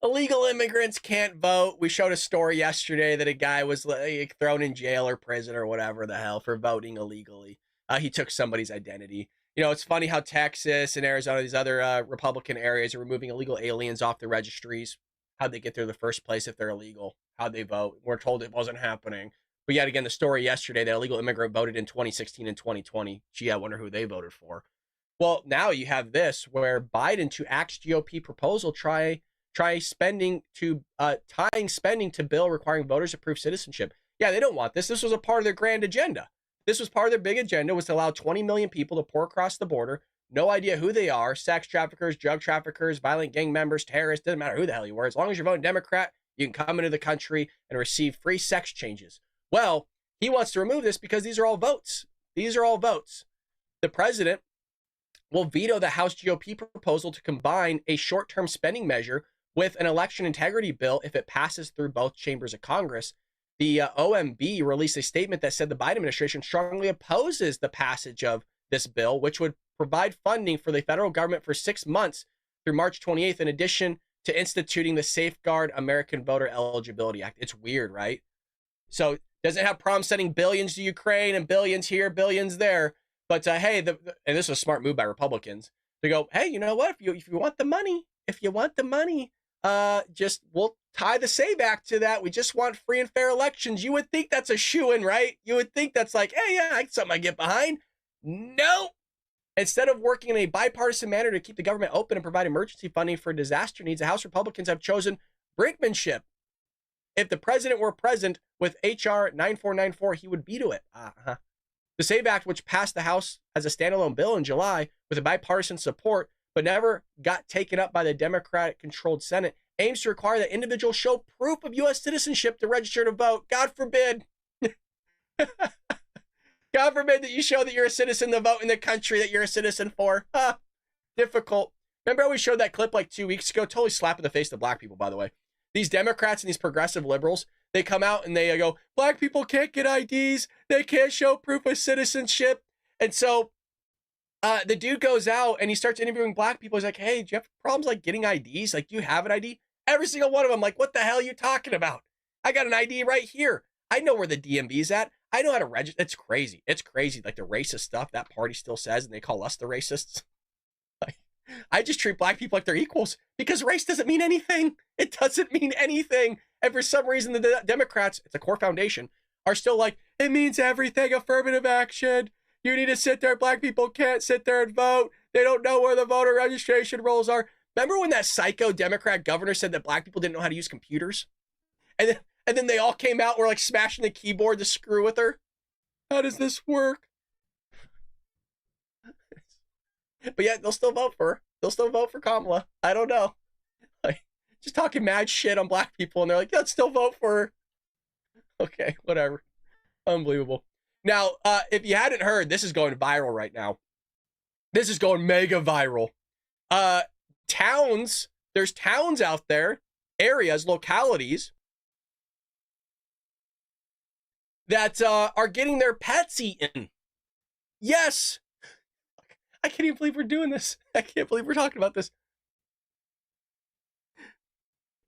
S1: Illegal immigrants can't vote. We showed a story yesterday that a guy was like thrown in jail or prison or whatever the hell for voting illegally. He took somebody's identity. You know, it's funny how Texas and Arizona, these other Republican areas, are removing illegal aliens off the registries. How'd they get there in the first place if they're illegal? How'd they vote? We're told it wasn't happening. But yet again, the story yesterday, that illegal immigrant voted in 2016 and 2020. Gee, I wonder who they voted for. Well, now you have this where Biden, to axe GOP proposal, tying spending to bill requiring voters to prove citizenship. Yeah, they don't want this. This was a part of their grand agenda. This was part of their big agenda, was to allow 20 million people to pour across the border. No idea who they are. Sex traffickers, drug traffickers, violent gang members, terrorists. Doesn't matter who the hell you were. As long as you're voting Democrat, you can come into the country and receive free sex changes. Well, he wants to remove this because these are all votes. These are all votes. The president will veto the House GOP proposal to combine a short-term spending measure with an election integrity bill if it passes through both chambers of Congress. The OMB released a statement that said the Biden administration strongly opposes the passage of this bill, which would provide funding for the federal government for 6 months through March 28th, in addition to instituting the Safeguard American Voter Eligibility Act. It's weird, right? So doesn't have problem sending billions to Ukraine and billions here, billions there. But hey, and this was a smart move by Republicans to go, hey, you know what? If you want the money, just we'll tie the SAVE Act to that. We just want free and fair elections. You would think that's a shoo-in, right? You would think that's like, hey, yeah, that's something I get behind. No. Instead of working in a bipartisan manner to keep the government open and provide emergency funding for disaster needs, the House Republicans have chosen brinkmanship. If the president were present with H.R. 9494, he would veto it. The SAVE Act, which passed the House as a standalone bill in July with a bipartisan support, but never got taken up by the Democratic-controlled Senate, aims to require that individuals show proof of U.S. citizenship to register to vote. God forbid. God forbid that you show that you're a citizen to vote in the country that you're a citizen for. Difficult. Remember how we showed that clip like 2 weeks ago? Totally slap in the face to black people, by the way. These Democrats and these progressive liberals, they come out and they go, black people can't get IDs. They can't show proof of citizenship. And so the dude goes out and he starts interviewing black people. He's like, hey, do you have problems like getting IDs? Like, do you have an ID? Every single one of them, like, what the hell are you talking about? I got an ID right here. I know where the DMV is at. I know how to register. It's crazy. It's crazy. Like the racist stuff that party still says, and they call us the racists. Like, I just treat black people like they're equals because race doesn't mean anything. It doesn't mean anything. And for some reason, the Democrats, it's a core foundation, are still like, it means everything. Affirmative action. You need to sit there. Black people can't sit there and vote. They don't know where the voter registration rolls are. Remember when that psycho Democrat governor said that black people didn't know how to use computers? And then they all came out, were like smashing the keyboard to screw with her. How does this work? But yeah, they'll still vote for her. They'll still vote for Kamala. I don't know. Like, just talking mad shit on black people, and they're like, yeah, let's still vote for her. Okay, whatever. Unbelievable. Now, if you hadn't heard, this is going viral right now. This is going mega viral. towns, there's towns out there, areas, localities that are getting their pets eaten. Yes. I can't even believe we're doing this. I can't believe we're talking about this.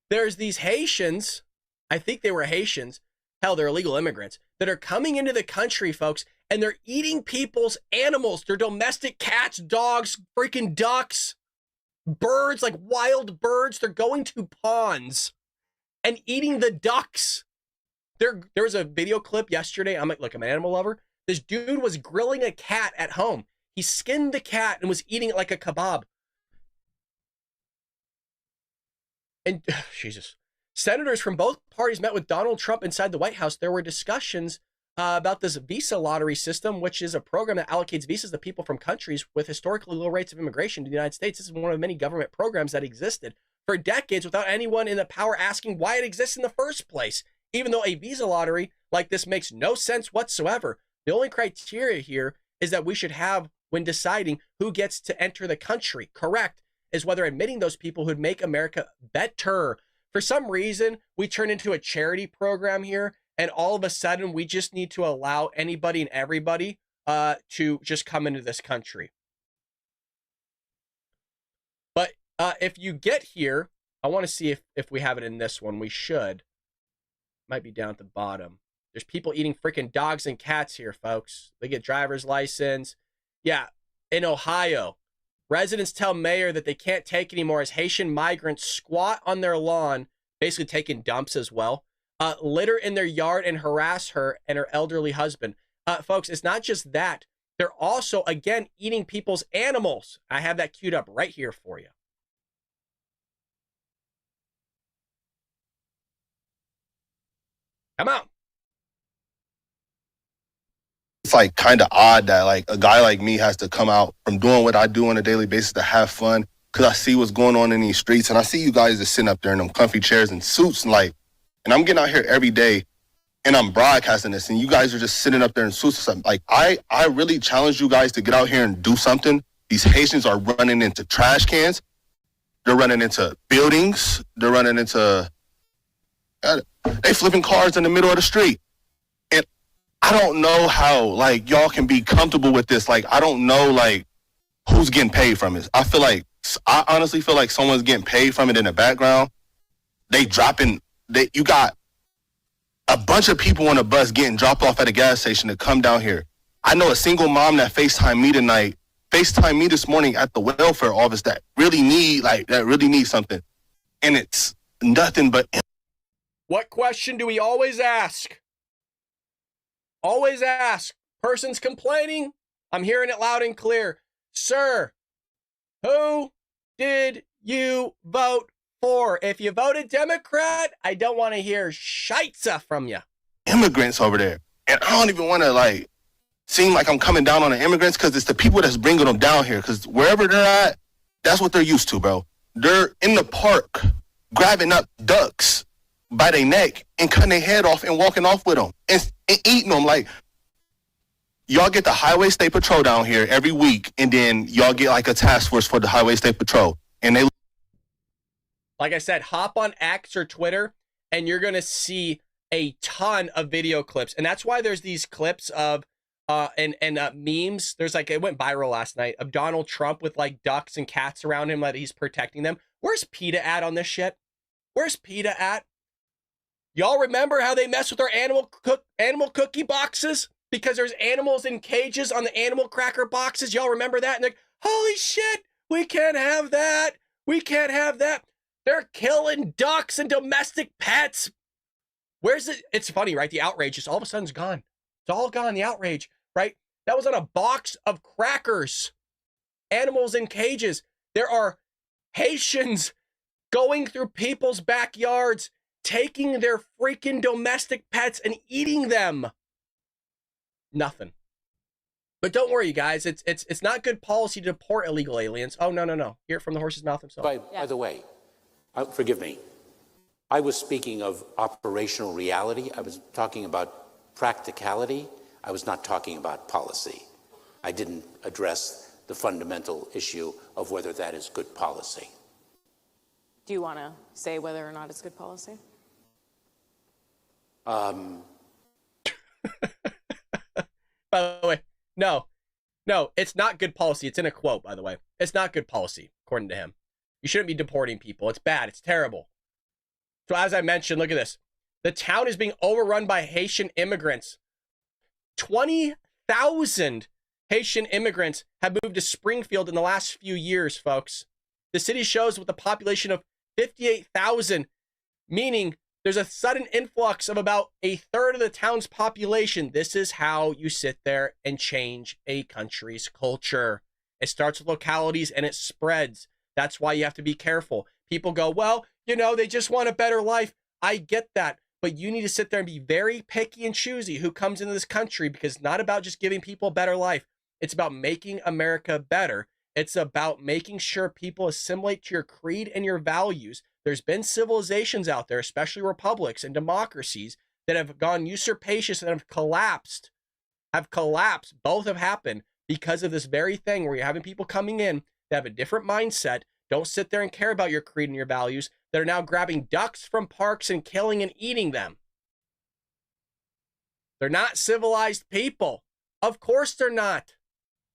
S1: There's these Haitians, I think they were Haitians, hell, they're illegal immigrants, that are coming into the country, folks, and they're eating people's animals, their domestic cats, dogs, freaking ducks, birds, like wild birds. They're going to ponds and eating the ducks. There was a video clip yesterday. I'm an animal lover. This dude was grilling a cat at home. He skinned the cat and was eating it like a kebab. And Jesus. Senators from both parties met with Donald Trump inside the White House. There were discussions about this visa lottery system, which is a program that allocates visas to people from countries with historically low rates of immigration to the United States. This is one of many government programs that existed for decades without anyone in the power asking why it exists in the first place. Even though a visa lottery like this makes no sense whatsoever, the only criteria here is that we should have when deciding who gets to enter the country, correct, is whether admitting those people who'd make America better. For some reason, we turn into a charity program here, and all of a sudden, we just need to allow anybody and everybody to just come into this country. But if you get here, I want to see if we have it in this one. We should. Might be down at the bottom. There's people eating freaking dogs and cats here, folks. They get driver's license. Yeah, in Ohio, residents tell mayor that they can't take anymore as Haitian migrants squat on their lawn, basically taking dumps as well, litter in their yard and harass her and her elderly husband. Folks, it's not just that. They're also, again, eating people's animals. I have that queued up right here for you. Come on.
S19: It's like kind of odd that like a guy like me has to come out from doing what I do on a daily basis to have fun, because I see what's going on in these streets, and I see you guys just sitting up there in them comfy chairs and suits, and I'm getting out here every day and I'm broadcasting this, and you guys are just sitting up there in suits or something. Like I really challenge you guys to get out here and do something. These Haitians are running into trash cans, they're running into buildings, they're running into they flipping cars in the middle of the street. And I don't know how, like, y'all can be comfortable with this. Like, I don't know, like, who's getting paid from it. I honestly feel like someone's getting paid from it in the background. You got a bunch of people on a bus getting dropped off at a gas station to come down here. I know a single mom that FaceTimed me this morning at the welfare office that really need something. And it's nothing but...
S1: What question do we always ask? Always ask. Person's complaining. I'm hearing it loud and clear. Sir, who did you vote for? If you voted Democrat, I don't want to hear shitza from you.
S19: Immigrants over there. And I don't even want to seem like I'm coming down on the immigrants, because it's the people that's bringing them down here. Because wherever they're at, that's what they're used to, bro. They're in the park grabbing up ducks by their neck and cutting their head off and walking off with them and eating them. Like, y'all get the Highway State Patrol down here every week, and then y'all get like a task force for the Highway State Patrol. And they,
S1: like I said, hop on X or Twitter and you're going to see a ton of video clips. And that's why there's these clips of memes. There's it went viral last night of Donald Trump with like ducks and cats around him that he's protecting them. Where's PETA at on this shit? Where's PETA at? Y'all remember how they mess with our animal cookie boxes because there's animals in cages on the animal cracker boxes? Y'all remember that? And they're like, holy shit, we can't have that. We can't have that. They're killing ducks and domestic pets. Where's it? It's funny, right? The outrage just all of a sudden is gone. It's all gone, the outrage, right? That was on a box of crackers. Animals in cages. There are Haitians going through people's backyards, taking their freaking domestic pets and eating them. Nothing. But don't worry, guys. It's not good policy to deport illegal aliens. Oh, no. Hear it from the horse's mouth himself.
S20: By the way, forgive me. I was speaking of operational reality. I was talking about practicality. I was not talking about policy. I didn't address the fundamental issue of whether that is good policy.
S21: Do you want to say whether or not it's good policy?
S1: By the way, no, it's not good policy. It's in a quote, by the way. It's not good policy, according to him. You shouldn't be deporting people. It's bad. It's terrible. So as I mentioned, look at this. The town is being overrun by Haitian immigrants. 20,000 Haitian immigrants have moved to Springfield in the last few years, folks. The city shows with a population of 58,000, meaning there's a sudden influx of about a third of the town's population. This is how you sit there and change a country's culture. It starts with localities and it spreads. That's why you have to be careful. People go, well, you know, they just want a better life. I get that. But you need to sit there and be very picky and choosy who comes into this country, because it's not about just giving people a better life. It's about making America better. It's about making sure people assimilate to your creed and your values. There's been civilizations out there, especially republics and democracies, that have gone usurpacious and have collapsed. Both have happened because of this very thing where you're having people coming in that have a different mindset, don't sit there and care about your creed and your values, that are now grabbing ducks from parks and killing and eating them. They're not civilized people. Of course they're not.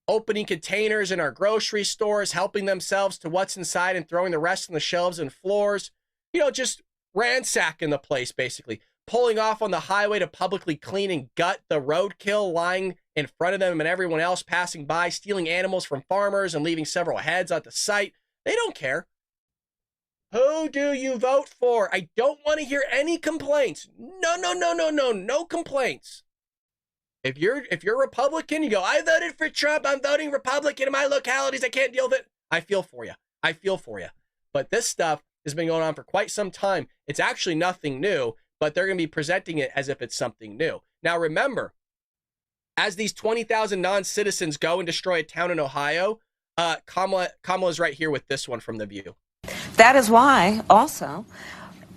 S1: Opening containers in our grocery stores, helping themselves to what's inside and throwing the rest on the shelves and floors. You know, just ransacking the place, basically. Pulling off on the highway to publicly clean and gut the roadkill lying in front of them and everyone else passing by, stealing animals from farmers and leaving several heads at the site. They don't care. Who do you vote for? I don't want to hear any complaints. No complaints. If you're Republican, you go, I voted for Trump, I'm voting Republican in my localities, I can't deal with it. I feel for you. But this stuff has been going on for quite some time. It's actually nothing new, but they're going to be presenting it as if it's something new. Now remember, as these 20,000 non-citizens go and destroy a town in Ohio, Kamala's right here with this one from The View.
S18: That is why, also,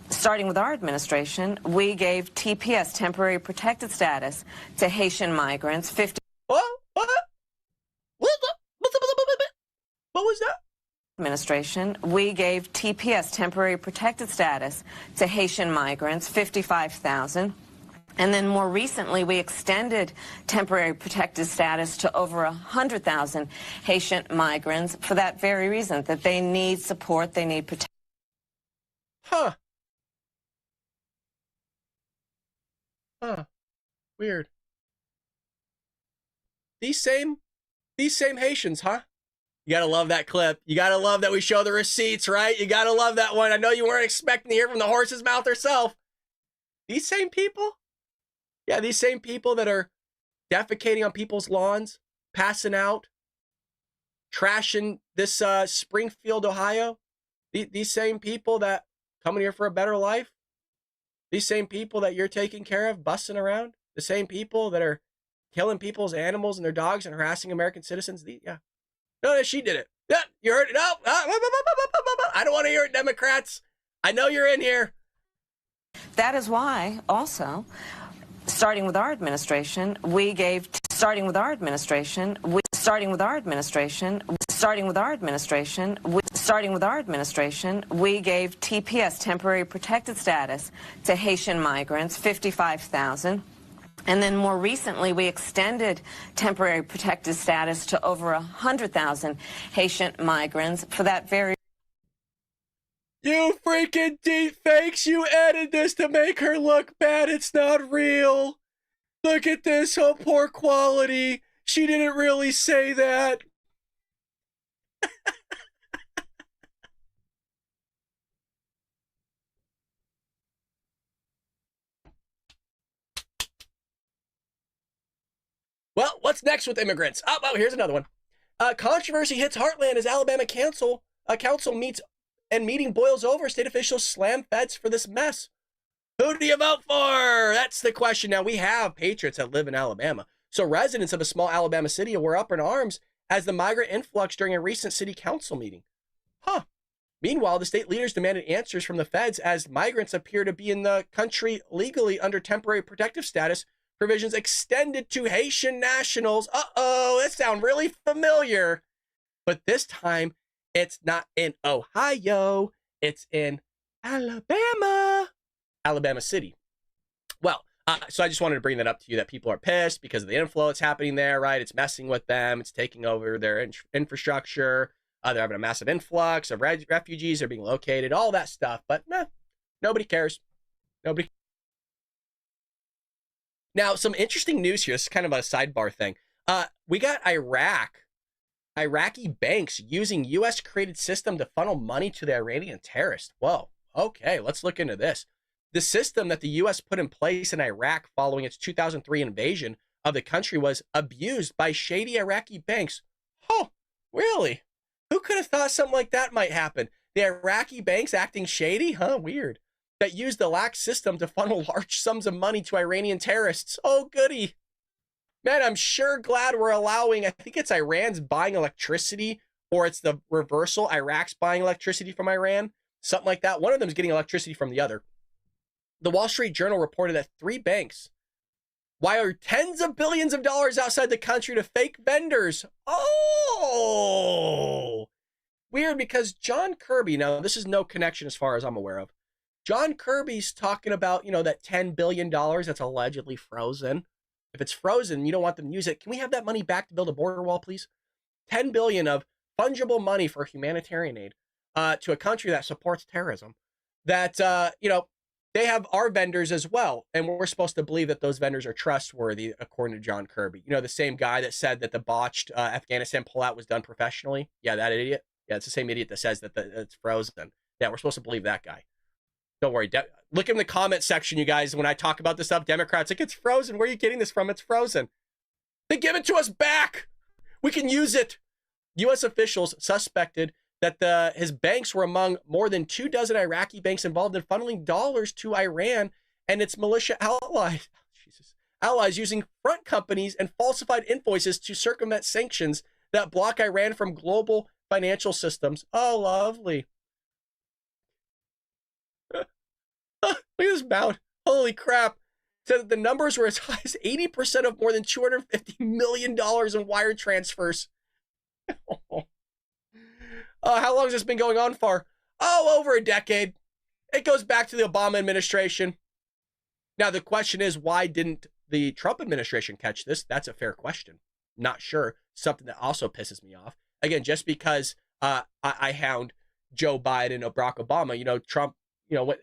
S18: starting with our administration, we gave TPS, temporary protected status, to Haitian migrants.
S1: What was that?
S18: Administration, we gave TPS, temporary protected status, to Haitian migrants, 55,000. And then more recently, we extended temporary protected status to over 100,000 Haitian migrants for that very reason, that they need support, they need protection.
S1: Weird. These same Haitians, huh? You gotta love that clip. You gotta love that we show the receipts, right? You gotta love that one. I know you weren't expecting to hear from the horse's mouth herself. These same people? Yeah, these same people that are defecating on people's lawns, passing out, trashing this Springfield, Ohio. These same people that coming here for a better life. These same people that you're taking care of, bussing around. The same people that are killing people's animals and their dogs and harassing American citizens. Yeah. No, she did it. Yeah, you heard it. No, I don't want to hear it, Democrats. I know you're in here.
S18: That is why, also, starting with our administration, we gave TPS, temporary protected status, to Haitian migrants, 55,000. And then more recently, we extended temporary protected status to over 100,000 Haitian migrants for that very.
S1: You freaking deep fakes, you edited this to make her look bad. It's not real. Look at this, oh, poor quality. She didn't really say that. Well, what's next with immigrants? Oh, here's another one. Controversy hits Heartland as Alabama council meets and meeting boils over. State officials slam feds for this mess. Who do you vote for? That's the question. Now, we have patriots that live in Alabama. So residents of a small Alabama city were up in arms as the migrant influx during a recent city council meeting. Meanwhile, the state leaders demanded answers from the feds as migrants appear to be in the country legally under temporary protective status provisions extended to Haitian nationals. That sounds really familiar. But this time, it's not in Ohio. It's in Alabama City. Well, so I just wanted to bring that up to you, that people are pissed because of the inflow that's happening there, right? It's messing with them. It's taking over their infrastructure. They're having a massive influx of refugees. They're being located, all that stuff. But nobody cares. Nobody. Now, some interesting news here. This is kind of a sidebar thing. We got Iraqi banks using U.S.-created system to funnel money to the Iranian terrorists. Whoa. Okay, let's look into this. The system that the U.S. put in place in Iraq following its 2003 invasion of the country was abused by shady Iraqi banks. Oh, really? Who could have thought something like that might happen? The Iraqi banks acting shady? Huh, weird. That used the lax system to funnel large sums of money to Iranian terrorists. Oh, goody. Man, I'm sure glad we're allowing, I think it's Iran's buying electricity, or it's the reversal, Iraq's buying electricity from Iran, something like that. One of them is getting electricity from the other. The Wall Street Journal reported that 3 banks wired tens of billions of dollars outside the country to fake vendors. Oh, weird, because John Kirby, now this is no connection as far as I'm aware of. John Kirby's talking about, that $10 billion that's allegedly frozen. If it's frozen, you don't want them to use it. Can we have that money back to build a border wall, please? $10 billion of fungible money for humanitarian aid to a country that supports terrorism. That, they have our vendors as well. And we're supposed to believe that those vendors are trustworthy, according to John Kirby. The same guy that said that the botched Afghanistan pullout was done professionally. Yeah, that idiot. Yeah, it's the same idiot that says that it's frozen. Yeah, we're supposed to believe that guy. Don't worry. Look in the comment section, you guys, when I talk about this stuff. Democrats like, it's frozen. Where are you getting this from? It's frozen. Then give it to us back. We can use it. U.S. officials suspected that his banks were among more than 24 Iraqi banks involved in funneling dollars to Iran and its militia allies. Allies using front companies and falsified invoices to circumvent sanctions that block Iran from global financial systems. Oh, lovely. Look at this mound. Holy crap. Said that the numbers were as high as 80% of more than $250 million in wire transfers. How long has this been going on for? Oh, over a decade. It goes back to the Obama administration. Now, the question is, why didn't the Trump administration catch this? That's a fair question. Not sure. Something that also pisses me off. Again, just because I hound Joe Biden or Barack Obama, Trump,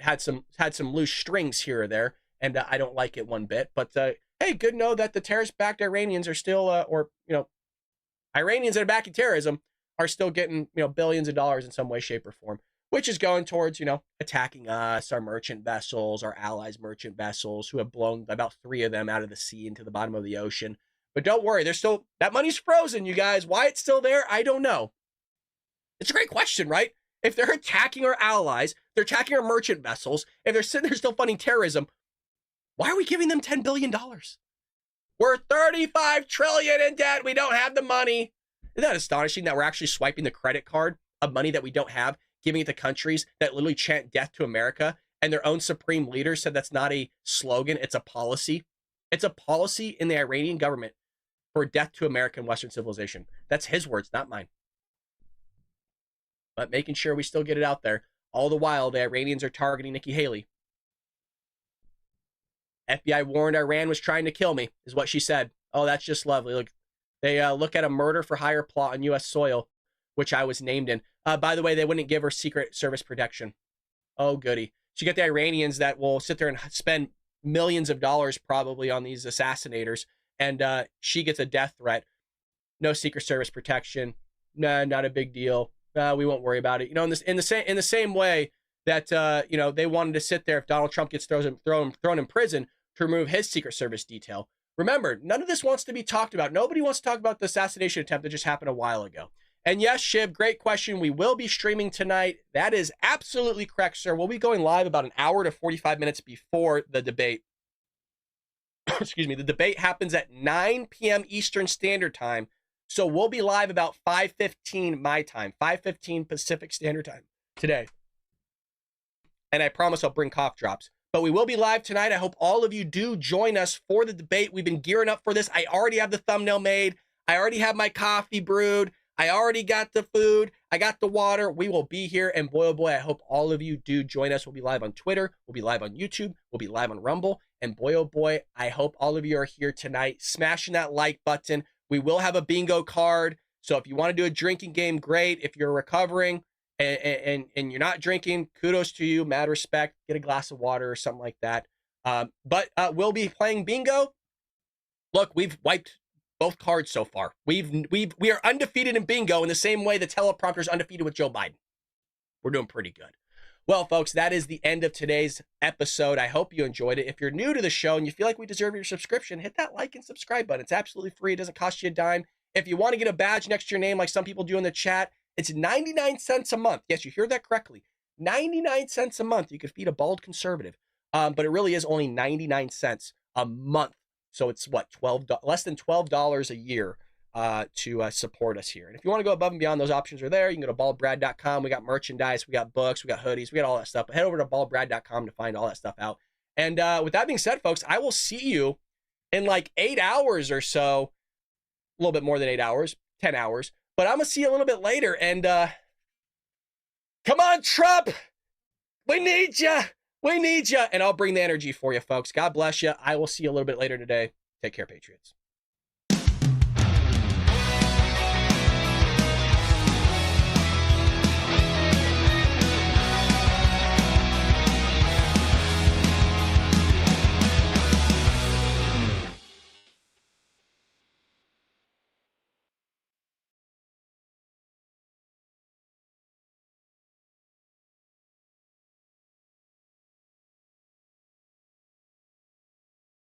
S1: had some loose strings here or there, and I don't like it one bit. But hey, good to know that the terrorist-backed Iranians are still, Iranians that are backing terrorism are still getting, billions of dollars in some way, shape, or form, which is going towards, attacking us, our merchant vessels, our allies' merchant vessels, who have blown about 3 of them out of the sea into the bottom of the ocean. But don't worry, that money's frozen, you guys. Why it's still there, I don't know. It's a great question, right? If they're attacking our allies, they're attacking our merchant vessels, if they're sitting there still funding terrorism, why are we giving them $10 billion? We're $35 trillion in debt. We don't have the money. Isn't that astonishing that we're actually swiping the credit card of money that we don't have, giving it to countries that literally chant death to America, and their own supreme leader said that's not a slogan, it's a policy. It's a policy in the Iranian government for death to America and Western civilization. That's his words, not mine. But making sure we still get it out there. All the while, the Iranians are targeting Nikki Haley. FBI warned Iran was trying to kill me, is what she said. Oh, that's just lovely. Look, they look at a murder for hire plot on U.S. soil, which I was named in. By the way, they wouldn't give her Secret Service protection. Oh, goody. So you get the Iranians that will sit there and spend millions of dollars probably on these assassinators, and she gets a death threat. No Secret Service protection. Nah, not a big deal. We won't worry about it. In the same way that they wanted to sit there if Donald Trump gets thrown in prison to remove his Secret Service detail. Remember, none of this wants to be talked about. Nobody wants to talk about the assassination attempt that just happened a while ago. And yes, Shiv, great question. We will be streaming tonight. That is absolutely correct, sir. We'll be going live about an hour to 45 minutes before the debate. Excuse me. The debate happens at 9 p.m. Eastern Standard Time. So we'll be live about 5:15 my time, 5:15 Pacific Standard Time today. And I promise I'll bring cough drops. But we will be live tonight. I hope all of you do join us for the debate. We've been gearing up for this. I already have the thumbnail made. I already have my coffee brewed. I already got the food. I got the water. We will be here. And boy, oh boy, I hope all of you do join us. We'll be live on Twitter. We'll be live on YouTube. We'll be live on Rumble. And boy, oh boy, I hope all of you are here tonight, smashing that like button. We will have a bingo card. So if you want to do a drinking game, great. If you're recovering and you're not drinking, kudos to you. Mad respect. Get a glass of water or something like that. But we'll be playing bingo. Look, we've wiped both cards so far. We are undefeated in bingo in the same way the teleprompter is undefeated with Joe Biden. We're doing pretty good. Well, folks, that is the end of today's episode. I hope you enjoyed it. If you're new to the show and you feel like we deserve your subscription, hit that like and subscribe button. It's absolutely free. It doesn't cost you a dime. If you want to get a badge next to your name like some people do in the chat, it's 99 cents a month. Yes, you heard that correctly. 99 cents a month. You could feed a bald conservative. But it really is only 99 cents a month. So it's what, less than $12 a year to support us here. And if you want to go above and beyond, those options are there. You can go to baldbrad.com. We got merchandise, we got books, we got hoodies, we got all that stuff. But head over to baldbrad.com to find all that stuff out. And with that being said, folks, I will see you in like 8 hours or so. A little bit more than 8 hours, 10 hours. But I'm going to see you a little bit later. And come on, Trump. We need you. We need you. And I'll bring the energy for you, folks. God bless you. I will see you a little bit later today. Take care, Patriots.